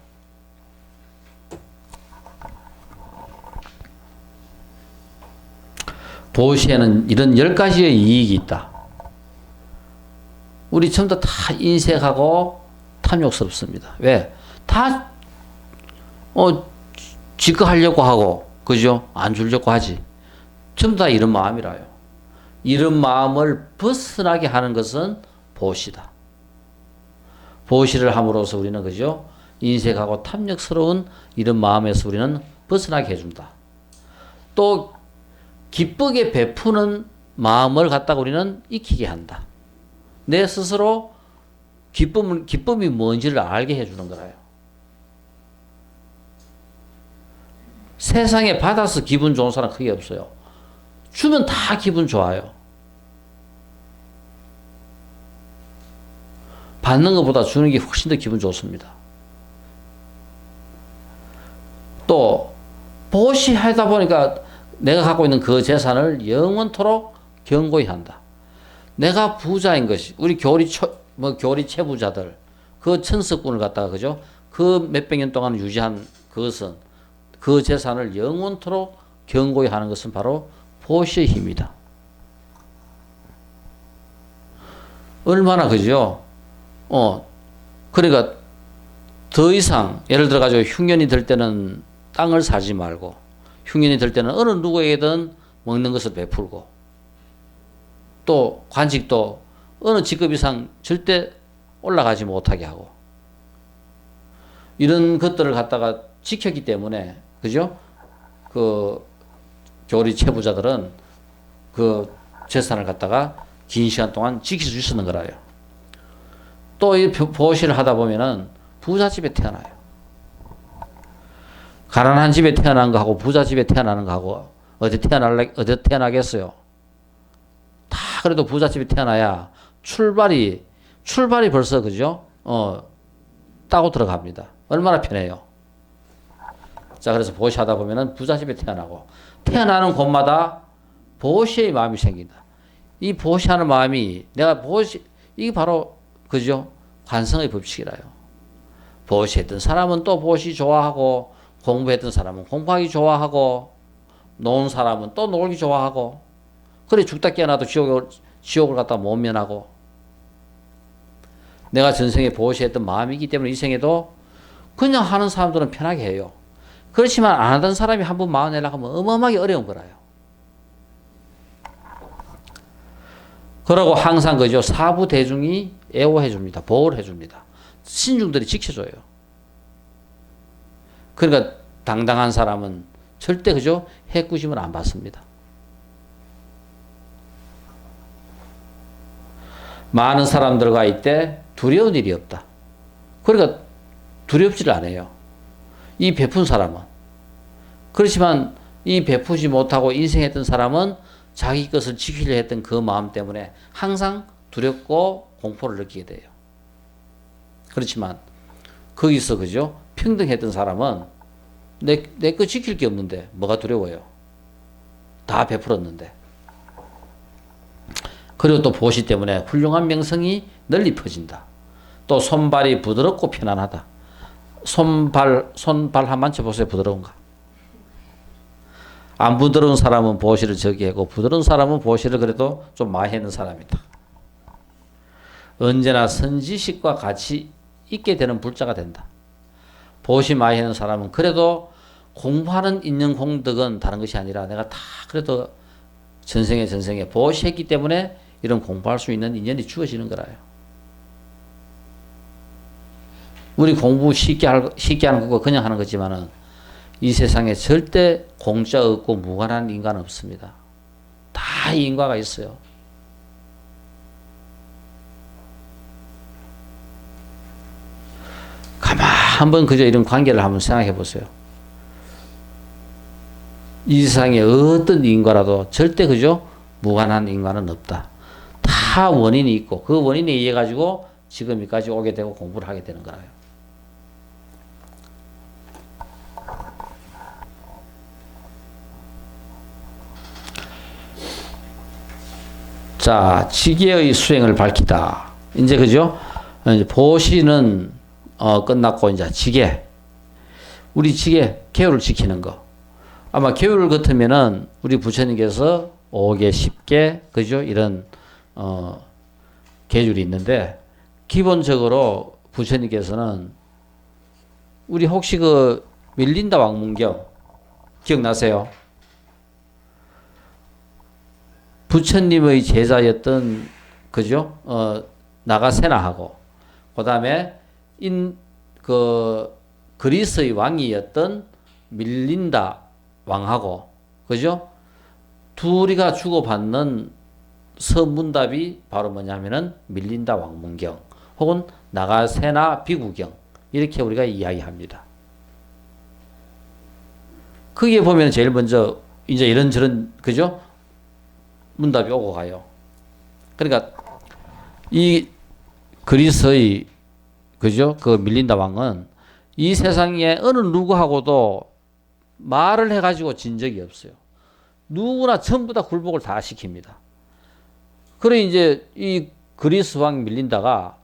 보시에는 이런 10가지의 이익이 있다. 우리 전부 다 인색하고 탐욕스럽습니다. 왜? 다 지거 하려고 하고 그죠? 안 주려고 하지. 전부 다 이런 마음이라요. 이런 마음을 벗어나게 하는 것은 보시다. 보시를 함으로써 우리는 그죠? 인색하고 탐욕스러운 이런 마음에서 우리는 벗어나게 해준다. 또 기쁘게 베푸는 마음을 갖다가 우리는 익히게 한다. 내 스스로 기쁨이 뭔지를 알게 해주는 거라요. 세상에 받아서 기분 좋은 사람 크게 없어요. 주면 다 기분 좋아요. 받는 것보다 주는 게 훨씬 더 기분 좋습니다. 또 보시하다 보니까 내가 갖고 있는 그 재산을 영원토록 견고히 한다. 내가 부자인 것이 우리 교리 체부자들 그 천석군을 갖다가 그죠? 그 몇백 년 동안 유지한 그것은 그 재산을 영원토록 견고히 하는 것은 바로 보시의 힘이다. 얼마나 그죠? 그러니까 더 이상 예를 들어 가지고 흉년이 들 때는 땅을 사지 말고 흉년이 들 때는 어느 누구에게든 먹는 것을 베풀고 또 관직도 어느 직급 이상 절대 올라가지 못하게 하고 이런 것들을 갖다가 지켰기 때문에 그죠? 그 교리 체부자들은 그 재산을 갖다가 긴 시간 동안 지킬 수 있었는 거라요. 또 이 보시를 하다 보면은 부잣집에 태어나요. 가난한 집에 태어난 거하고 부자 집에 태어나는 거하고 어디 태어나겠어요? 다 그래도 부자 집에 태어나야 출발이 벌써 그죠? 따고 들어갑니다. 얼마나 편해요. 자, 그래서 보시 하다 보면은 부자 집에 태어나고 태어나는 곳마다 보시의 마음이 생긴다. 이 보시하는 마음이 이게 바로 그죠? 관성의 법칙이라요. 보시했던 사람은 또 보시 좋아하고 공부했던 사람은 공부하기 좋아하고 노는 사람은 또 놀기 좋아하고 그래 죽다 깨어나도 지옥을 갖다 못 면하고 내가 전생에 보시했던 마음이기 때문에 이 생에도 그냥 하는 사람들은 편하게 해요. 그렇지만 안 하던 사람이 한 번 마음 내려고 하면 어마어마하게 어려운 거라요. 그러고 항상 그죠? 사부 대중이 애호해 줍니다. 보호를 해 줍니다. 신중들이 지켜줘요. 그러니까 당당한 사람은 절대 그죠? 해꾸심을 안 받습니다. 많은 사람들과 이때 두려운 일이 없다. 그러니까 두렵지를 않아요. 이 베푼 사람은. 그렇지만 이 베푸지 못하고 인생했던 사람은 자기 것을 지키려 했던 그 마음 때문에 항상 두렵고 공포를 느끼게 돼요. 그렇지만 거기서 그죠? 평등했던 사람은 내 거 지킬 게 없는데 뭐가 두려워요? 다 베풀었는데. 그리고 또 보시 때문에 훌륭한 명성이 널리 퍼진다. 또 손발이 부드럽고 편안하다. 손발 한번 만져보세요. 부드러운가? 안 부드러운 사람은 보시를 저기하고 부드러운 사람은 보시를 그래도 좀 많이 하는 사람이다. 언제나 선지식과 같이 있게 되는 불자가 된다. 보시 많이 하는 사람은 그래도 공부하는 있는 공덕은 다른 것이 아니라 내가 다 그래도 전생에 보시했기 때문에 이런 공부할 수 있는 인연이 주어지는 거라요. 우리 공부 쉽게 하는 거고 그냥 하는 거지만은 이 세상에 절대 공짜 없고 무관한 인간은 없습니다. 다 인과가 있어요. 가만 한번 그저 이런 관계를 한번 생각해 보세요. 이 세상에 어떤 인과라도 절대 그죠? 무관한 인과는 없다. 다 원인이 있고 그 원인에 의해 가지고 지금까지 오게 되고 공부를 하게 되는 거라요. 자, 지계의 수행을 밝히다. 이제 그죠? 이제 보시는 끝났고 이제 지계. 우리 지계 계율을 지키는 거. 아마 계율 같으면은 우리 부처님께서 5개, 10개 그죠? 이런 계율이 있는데 기본적으로 부처님께서는 우리 혹시 그 밀린다 왕문경 기억나세요? 부처님의 제자였던 그죠? 나가세나하고 그다음에 그리스의 왕이었던 밀린다 왕하고 그죠? 둘이가 주고받는 서문답이 바로 뭐냐면은 밀린다 왕문경 혹은 나가세나 비구경 이렇게 우리가 이야기합니다. 거기에 보면 제일 먼저 이제 이런저런 그죠? 문답이 오고 가요. 그러니까 이 그리스의 그죠? 그 밀린다 왕은 이 세상에 어느 누구하고도 말을 해가지고 진 적이 없어요. 누구나 전부 다 굴복을 다 시킵니다. 그래 이제 이 그리스 왕 밀린다가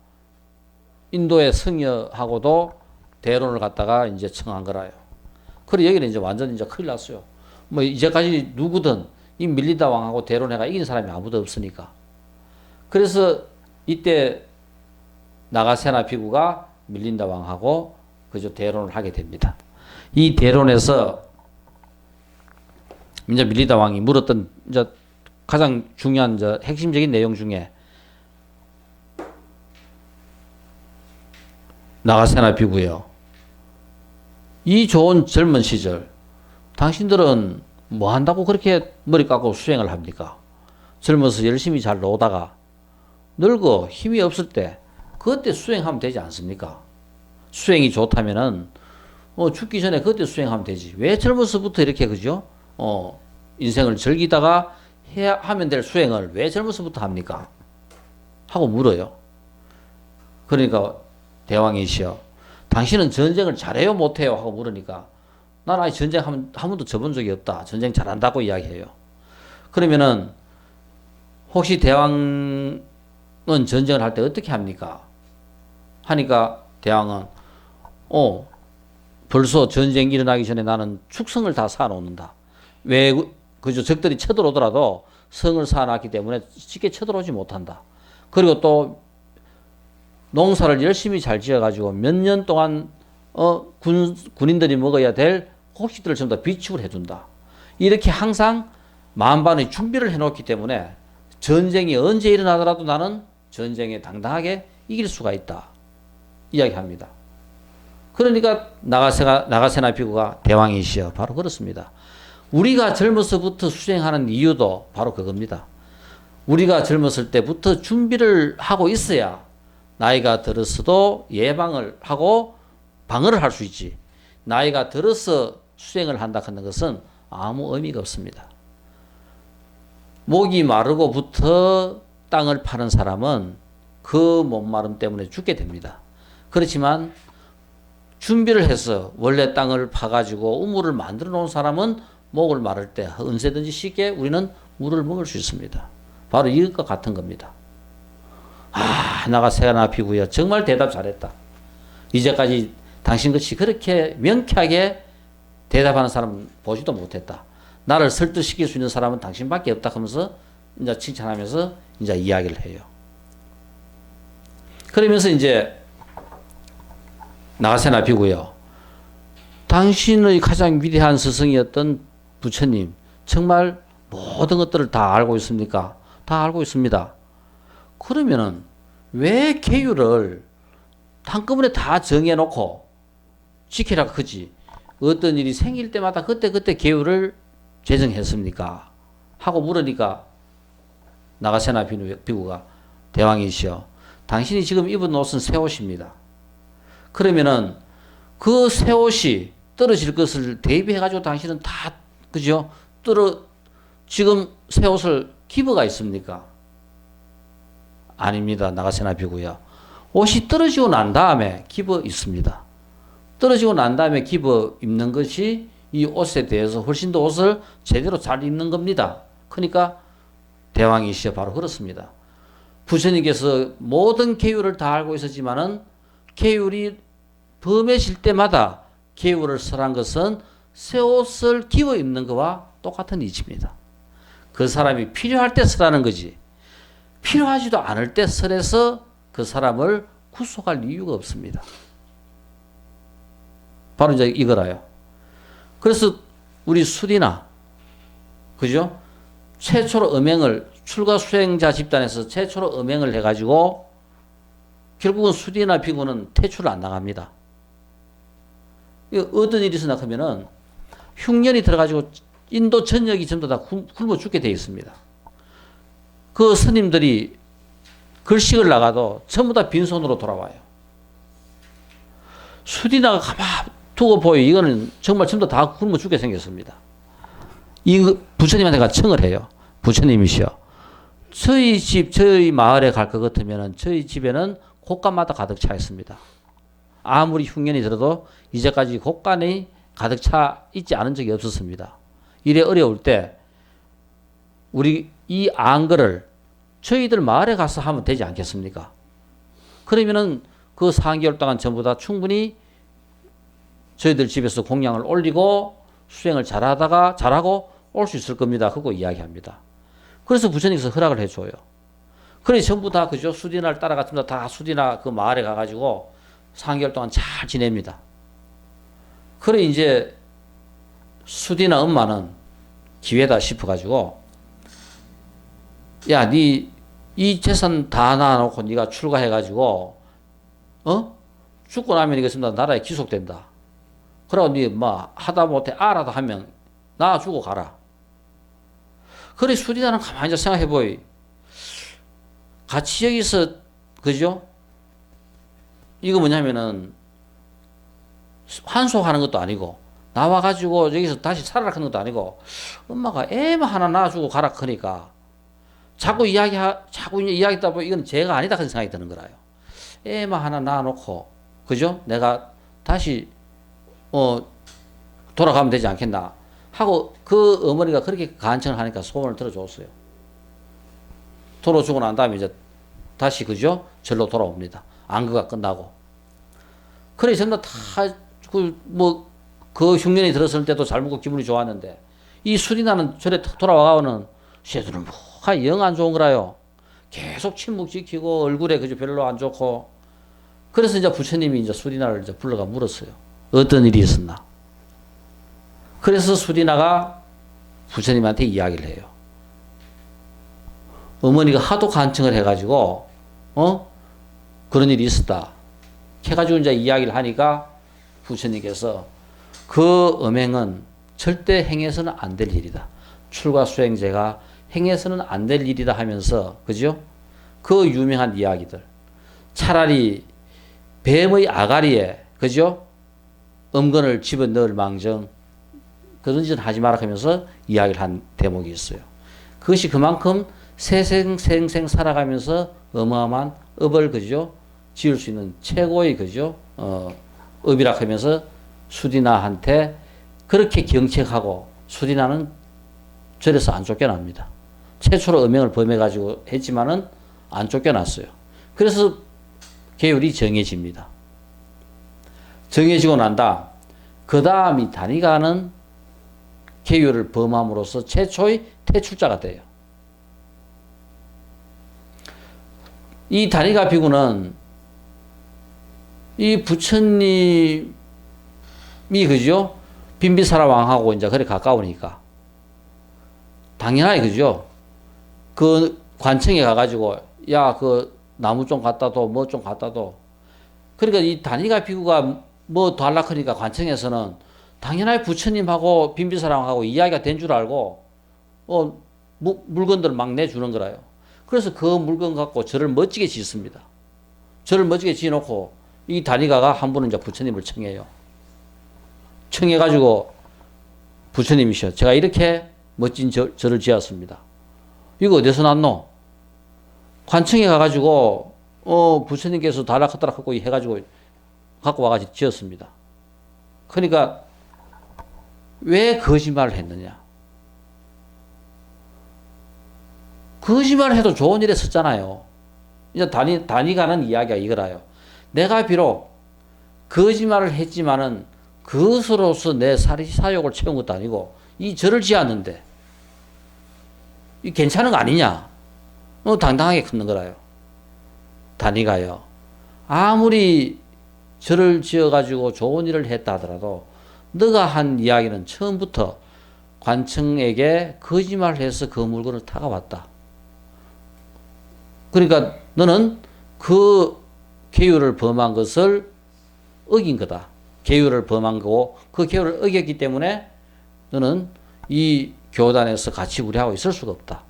인도의 성녀하고도 대론을 갖다가 이제 청한 거라요. 그래 여기는 이제 완전 이제 큰일 났어요. 뭐 이제까지 누구든 이 밀린다 왕하고 대론해가 이긴 사람이 아무도 없으니까. 그래서 이때 나가세나 비구가 밀린다 왕하고 그저 대론을 하게 됩니다. 이 대론에서 이제 밀린다 왕이 물었던 이제 가장 중요한 이제 핵심적인 내용 중에 나가세나 비구요. 이 좋은 젊은 시절 당신들은 뭐 한다고 그렇게 머리 깎고 수행을 합니까? 젊어서 열심히 잘 놀다가 늙어 힘이 없을 때 그때 수행하면 되지 않습니까? 수행이 좋다면은 죽기 전에 그때 수행하면 되지. 왜 젊어서부터 이렇게 그죠? 인생을 즐기다가 하면 될 수행을 왜 젊어서부터 합니까? 하고 물어요. 그러니까 대왕이시여, 당신은 전쟁을 잘해요 못해요? 하고 물으니까 난 아직 전쟁 한 번도 져본 적이 없다. 전쟁 잘한다고 이야기해요. 그러면은 혹시 대왕은 전쟁을 할 때 어떻게 합니까? 하니까 대왕은 벌써 전쟁이 일어나기 전에 나는 축성을 다 쌓아놓는다. 왜 그저 적들이 쳐들어오더라도 성을 쌓아놨기 때문에 쉽게 쳐들어오지 못한다. 그리고 또 농사를 열심히 잘 지어가지고 몇 년 동안 군인들이 먹어야 될 곡식들을 전부 다 비축을 해준다. 이렇게 항상 만반의 준비를 해놓기 때문에 전쟁이 언제 일어나더라도 나는 전쟁에 당당하게 이길 수가 있다. 이야기합니다. 그러니까 나가세나 비구가 대왕이시여. 바로 그렇습니다. 우리가 젊어서부터 수행하는 이유도 바로 그겁니다. 우리가 젊었을 때부터 준비를 하고 있어야 나이가 들었어도 예방을 하고 방어를 할 수 있지. 나이가 들어서 수행을 한다 하는 것은 아무 의미가 없습니다. 목이 마르고부터 땅을 파는 사람은 그 목마름 때문에 죽게 됩니다. 그렇지만 준비를 해서 원래 땅을 파가지고 우물을 만들어 놓은 사람은 목을 마를 때 언제든지 쉽게 우리는 물을 먹을 수 있습니다. 바로 이것과 같은 겁니다. 나가세나 비구여. 정말 대답 잘했다. 이제까지 당신같이 그렇게 명쾌하게 대답하는 사람은 보지도 못했다. 나를 설득시킬 수 있는 사람은 당신밖에 없다 하면서 이제 칭찬하면서 이제 이야기를 해요. 그러면서 이제 나가세나 비구여. 당신의 가장 위대한 스승이었던 부처님 정말 모든 것들을 다 알고 있습니까? 다 알고 있습니다. 그러면은 왜 계율을 한꺼번에 다 정해놓고 지키라 그지? 어떤 일이 생길 때마다 그때 계율을 제정했습니까? 하고 물으니까 나가세나 비구가 대왕이시여. 당신이 지금 입은 옷은 새 옷입니다. 그러면은 그 새 옷이 떨어질 것을 대비해가지고 당신은 다 그죠? 지금 새 옷을 기버가 있습니까? 아닙니다. 나가세나 비구야. 옷이 떨어지고 난 다음에 기버 있습니다. 떨어지고 난 다음에 기버 입는 것이 이 옷에 대해서 훨씬 더 옷을 제대로 잘 입는 겁니다. 그러니까 대왕이시여 바로 그렇습니다. 부처님께서 모든 계율을 다 알고 있었지만은 계율이 범해질 때마다 계율을 설한 것은 새 옷을 기워 입는 것과 똑같은 이치입니다. 그 사람이 필요할 때 설하는 거지. 필요하지도 않을 때 설해서 그 사람을 구속할 이유가 없습니다. 바로 이제 이거라요. 그래서 우리 수디나 그죠? 최초로 음행을 출가 수행자 집단에서 최초로 음행을 해가지고 결국은 수디나 비구는 퇴출을 안 나갑니다. 어떤 일이 있으나 하면은 흉년이 들어가지고 인도 전역이 전부 다 굶어 죽게 되어 있습니다. 그 스님들이 글식을 나가도 전부 다 빈손으로 돌아와요. 수디나가 가만 두고 보여. 이거는 정말 전부 다 굶어 죽게 생겼습니다. 이 부처님한테 가 청을 해요. 부처님이시여. 저희 집, 저희 마을에 갈 것 같으면 저희 집에는 곶감마다 가득 차 있습니다. 아무리 흉년이 들어도 이제까지 곶감이 가득 차 있지 않은 적이 없었습니다. 이래 어려울 때 우리 이 안거를 저희들 마을에 가서 하면 되지 않겠습니까? 그러면은 그 4개월 동안 전부 다 충분히 저희들 집에서 공양을 올리고 수행을 잘하고 올 수 있을 겁니다. 그거 이야기합니다. 그래서 부처님께서 허락을 해줘요. 그래 전부 다 그죠? 수디나를 따라갔습니다. 다 수디나 그 마을에 가가지고 4개월 동안 잘 지냅니다. 그래 이제 수디나 엄마는 기회다 싶어가지고 야, 네 이 재산 다 놔놓고 네가 출가해가지고 죽고 나면 이겠습니다. 나라에 기속된다. 그러고 네 뭐 하다 못해 알아도 하면 놔주고 가라. 그래 수리나는 가만히 생각해보이. 같이 여기서 그죠? 이거 뭐냐면은 환속하는 것도 아니고 나와가지고 여기서 다시 살아라 하는 것도 아니고 엄마가 애만 하나 놔주고 가라 하니까 자꾸 이야기하다 보면 이건 죄가 아니다 그런 생각이 드는 거라요. 애만 하나 놔놓고 그죠? 내가 다시 돌아가면 되지 않겠나 하고 그 어머니가 그렇게 간청을 하니까 소원을 들어줬어요. 돌아주고 난 다음에 이제 다시 그죠? 절로 돌아옵니다. 안거가 끝나고. 그래 전부 그 흉년이 들었을 때도 잘 먹고 기분이 좋았는데 이 수리나는 절에 돌아와가고는 쟤들은 뭐가 영 안 좋은 거라요. 계속 침묵 지키고 얼굴에 그저 별로 안 좋고. 그래서 이제 부처님이 이제 수리나를 이제 불러가 물었어요. 어떤 일이 있었나? 그래서 수리나가 부처님한테 이야기를 해요. 어머니가 하도 간청을 해가지고 그런 일이 있었다. 해가지고 이제 이야기를 하니까 부처님께서 그 음행은 절대 행해서는 안 될 일이다. 출가 수행제가 행해서는 안 될 일이다 하면서, 그죠? 그 유명한 이야기들. 차라리 뱀의 아가리에, 그죠? 음건을 집어넣을 망정, 그런 짓은 하지 마라 하면서 이야기를 한 대목이 있어요. 그것이 그만큼 세생생생 살아가면서 어마어마한 업을, 그죠? 지을 수 있는 최고의, 그죠? 업이라 하면서 수디나한테 그렇게 경책하고, 수디나는 절에서 안 쫓겨납니다. 최초로 음행을 범해가지고 했지만은 안 쫓겨났어요. 그래서 계율이 정해집니다. 정해지고 난다. 그 다음이 다니가는 계율을 범함으로써 최초의 퇴출자가 돼요. 이 다니가 비구는 이 부처님이, 그죠? 빈비사라 왕하고 이제 그래 가까우니까 당연하게, 그죠? 그 관청에 가가지고 야, 그 나무 좀 갖다 둬, 뭐 좀 갖다 둬. 그러니까 이 다니가 비구가 뭐 달락하니까 관청에서는 당연하게 부처님하고 빈비사랑하고 이야기가 된 줄 알고 물건들 막 내주는 거라요. 그래서 그 물건 갖고 절을 멋지게 짓습니다. 절을 멋지게 지어놓고 이 다니가가 한 분은 이제 부처님을 청해요. 청해가지고 부처님이셔. 제가 이렇게 멋진 절을 지었습니다. 이거 어디서 났노? 관청에 가가지고 부처님께서 달락하다락 하고 해가지고 갖고 와가지고 지었습니다. 그러니까 왜 거짓말을 했느냐? 거짓말을 해도 좋은 일에 썼잖아요. 이제 다니가는 이야기가 이거라요. 내가 비록 거짓말을 했지만은 그것으로서 내 사욕을 채운 것도 아니고 이 절을 지었는데 이 괜찮은 거 아니냐? 당당하게 걷는 거라요. 다니가요. 아무리 절을 지어가지고 좋은 일을 했다 하더라도 너가 한 이야기는 처음부터 관청에게 거짓말을 해서 그 물건을 타가왔다. 그러니까 너는 그 계율을 범한 것을 어긴 거다. 계율을 범한 거고 그 계율을 어겼기 때문에 너는 이 교단에서 같이 우리하고 있을 수가 없다.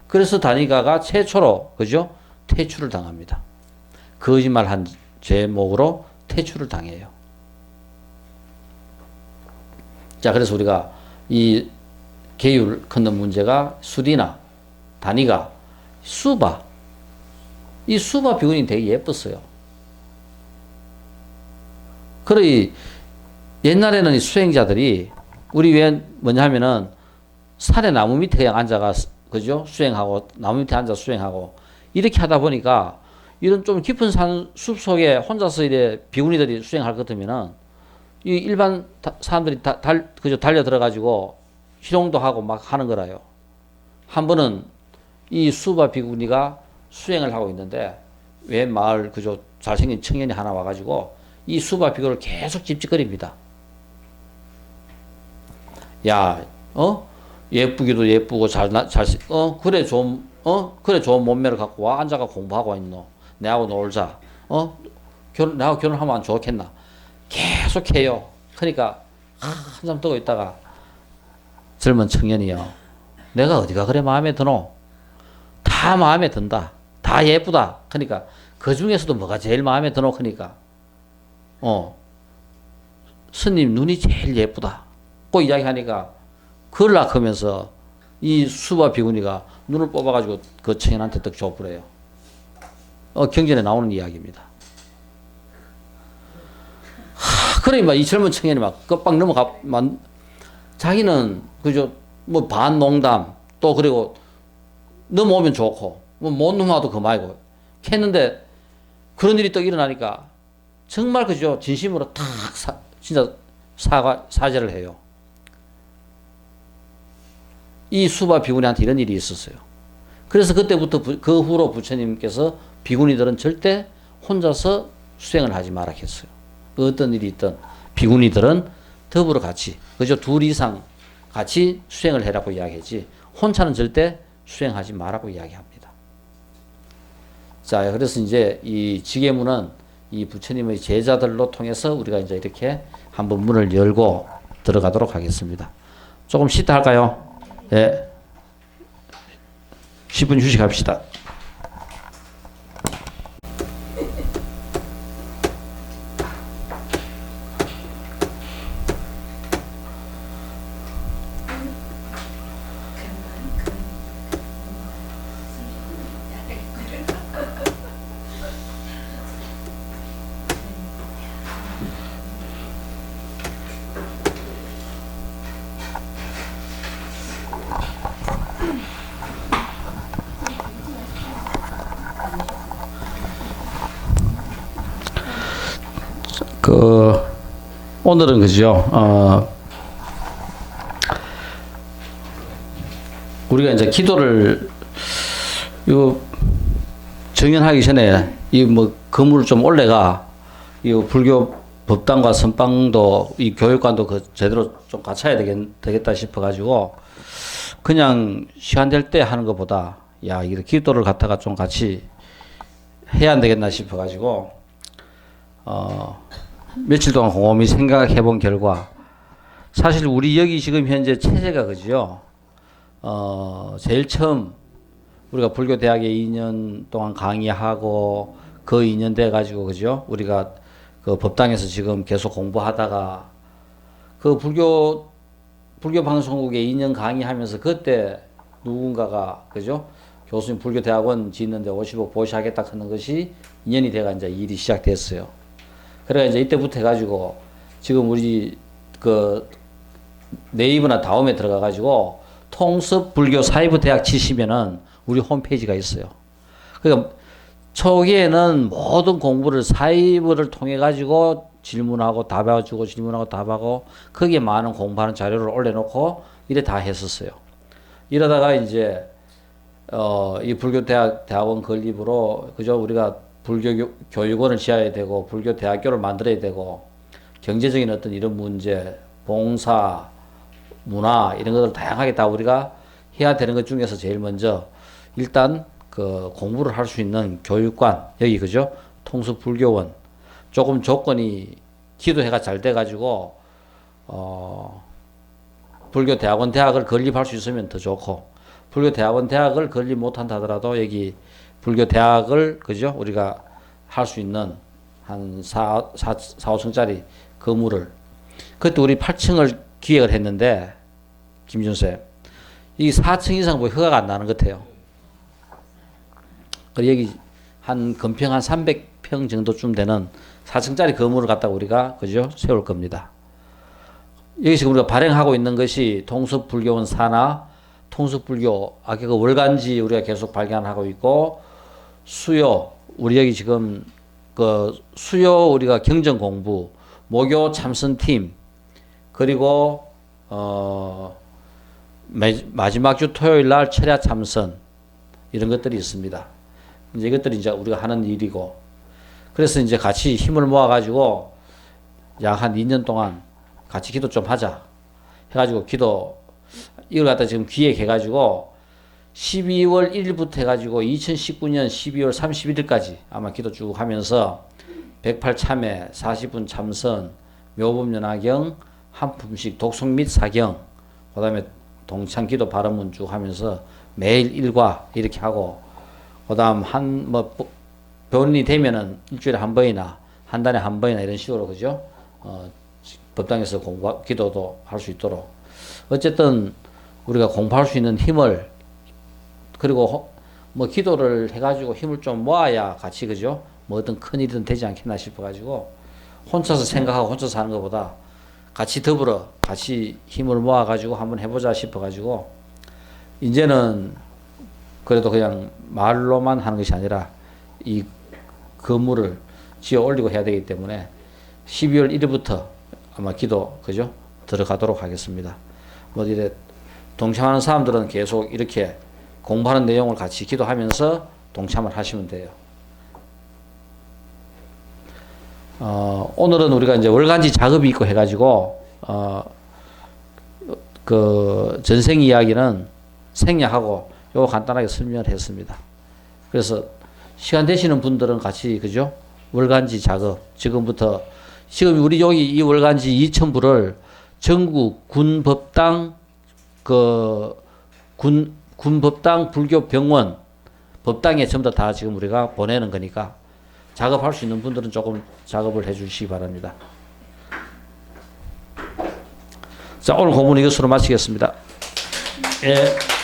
그래서 다니가가 최초로, 그죠? 퇴출을 당합니다. 거짓말한 제목으로 퇴출을 당해요. 자, 그래서 우리가 이 계율 걷는 문제가 수디나, 다니가, 수바, 이 수바 비구니 되게 예뻤어요. 그래, 옛날에는 이 수행자들이 우리 왜 뭐냐 하면은 산에 나무 밑에 그냥 앉아가, 그죠? 수행하고, 나무 밑에 앉아 수행하고, 이렇게 하다 보니까 이런 좀 깊은 산, 숲 속에 혼자서 이래 비구니들이 수행할 것 같으면은 이 일반 사람들이 그죠? 달려 들어가지고 희롱도 하고 막 하는 거라요. 한 번은 이 수바 비구니가 수행을 하고 있는데 왜 마을, 그죠? 잘생긴 청년이 하나 와가지고 이 수바 비구를 계속 찝찝거립니다. 야, 예쁘기도 예쁘고 그래 좋은 몸매를 갖고 와 앉아가 공부하고 있노. 내하고 놀자. 내하고 결혼하면 안 좋겠나. 계속 해요. 그러니까 한참 뜨고 있다가 젊은 청년이요. 내가 어디가 그래 마음에 드노? 다 마음에 든다. 다 예쁘다. 그러니까 그 중에서도 뭐가 제일 마음에 드노? 그러니까 스님 눈이 제일 예쁘다. 그 이야기하니까 그러려고 하면서 이 수바 비구니가 눈을 뽑아가지고 그 청년한테 딱 줘버려요. 경전에 나오는 이야기입니다. 그러니까 이 젊은 청년이 막 끝방 넘어가, 자기는 그저 뭐 반농담 또 그리고 넘어오면 좋고 뭐 못 넘어와도 그만이고 했는데 그런 일이 또 일어나니까 정말 그죠 진심으로 탁 진짜 사죄를 해요. 이 수바 비구니한테 이런 일이 있었어요. 그래서 그때부터 그 후로 부처님께서 비구니들은 절대 혼자서 수행을 하지 말라 했어요. 어떤 일이 있든 비구니들은 더불어 같이, 그죠? 둘 이상 같이 수행을 해라고 이야기하지 혼자는 절대 수행하지 말라고 이야기합니다. 자, 그래서 이제 이 지계문은 이 부처님의 제자들로 통해서 우리가 이제 이렇게 한번 문을 열고 들어가도록 하겠습니다. 조금 쉬다 할까요? 예. 10분 휴식합시다. 오늘은 그죠. 우리가 이제 기도를 이거 정연하기 전에 이 뭐 건물을 좀 올래가 이 불교 법당과 선방도 이 교육관도 그 제대로 좀 갖춰야 되겠다 싶어 가지고 그냥 시간 될 때 하는 것보다 야 이렇게 기도를 갖다가 좀 같이 해야 안 되겠나 싶어 가지고 며칠 동안 곰곰이 생각해 본 결과 사실 우리 여기 지금 현재 체제가 그죠. 제일 처음 우리가 불교 대학에 2년 동안 강의하고 그 2년 돼 가지고 그죠. 우리가 그 법당에서 지금 계속 공부하다가 그 불교 방송국에 2년 강의하면서 그때 누군가가 그죠. 교수님 불교 대학원 짓는데 50억 보시하겠다 하는 것이 2년이 돼가 이제 일이 시작됐어요. 그래가 이제 이때부터 해가지고 지금 우리 그 네이버나 다음에 들어가가지고 통습 불교 사이버 대학 치시면은 우리 홈페이지가 있어요. 그러니까 초기에는 모든 공부를 사이버를 통해 가지고 질문하고 답해주고 질문하고 답하고 거기에 많은 공부하는 자료를 올려놓고 이래 다 했었어요. 이러다가 이제 이 불교 대학원 건립으로 그죠 우리가 불교 교육원을 지어야 되고 불교 대학교를 만들어야 되고 경제적인 어떤 이런 문제, 봉사, 문화 이런 것들 다양하게 다 우리가 해야 되는 것 중에서 제일 먼저 일단 그 공부를 할 수 있는 교육관 여기 그죠 통습 불교원 조금 조건이 기도회가 잘 돼 가지고 불교 대학원 대학을 건립할 수 있으면 더 좋고 불교 대학원 대학을 건립 못한다 하더라도 여기 불교 대학을 그죠 우리가 할 수 있는 한 4~5층짜리 건물을 그때 우리 8층을 기획을 했는데 김준쌤 이 4층 이상 뭐 허가가 안 나는 것 같아요. 그리고 여기 한 건평 한 300평 정도쯤 되는 4층짜리 건물을 갖다가 우리가 그죠 세울 겁니다. 여기 지금 우리가 발행하고 있는 것이 통습불교원 산하 통습불교 그 월간지 우리가 계속 발견하고 있고 수요 우리 여기 지금 그 수요 우리가 경전 공부 모교 참선팀 그리고 마지막 주 토요일 날 철야 참선 이런 것들이 있습니다. 이제 이것들이 이제 우리가 하는 일이고 그래서 이제 같이 힘을 모아 가지고 약 한 2년 동안 같이 기도 좀 하자 해가지고 기도 이걸 갖다 지금 기획해 가지고 12월 1일부터 해가지고 2019년 12월 31일까지 아마 기도 쭉 하면서 108참회, 40분 참선, 묘법연화경, 한 품씩 독송 및 사경, 그 다음에 동창 기도 발언문 쭉 하면서 매일 일과 이렇게 하고, 그 다음 병원이 되면은 일주일에 한 번이나, 한 달에 한 번이나 이런 식으로, 그죠? 법당에서 기도도 할 수 있도록. 어쨌든 우리가 공부할 수 있는 힘을, 그리고 기도를 해가지고 힘을 좀 모아야 같이, 그죠? 어떤 큰 일이든 되지 않겠나 싶어가지고, 혼자서 생각하고 혼자서 하는 것보다 같이 더불어 같이 힘을 모아가지고 한번 해보자 싶어가지고 이제는 그래도 그냥 말로만 하는 것이 아니라 이 건물을 지어 올리고 해야 되기 때문에 12월 1일부터 아마 기도 그죠 들어가도록 하겠습니다. 이래 동참하는 사람들은 계속 이렇게 공부하는 내용을 같이 기도하면서 동참을 하시면 돼요. 오늘은 우리가 이제 월간지 작업이 있고 해가지고, 그 전생 이야기는 생략하고 요거 간단하게 설명을 했습니다. 그래서 시간 되시는 분들은 같이, 그죠? 월간지 작업 지금부터 지금 우리 여기 이 월간지 2,000부를 전국 군법당 군법당 불교 병원 법당에 전부 다 지금 우리가 보내는 거니까 작업할 수 있는 분들은 조금 작업을 해 주시기 바랍니다. 자, 오늘 공부는 이것으로 마치겠습니다. 예.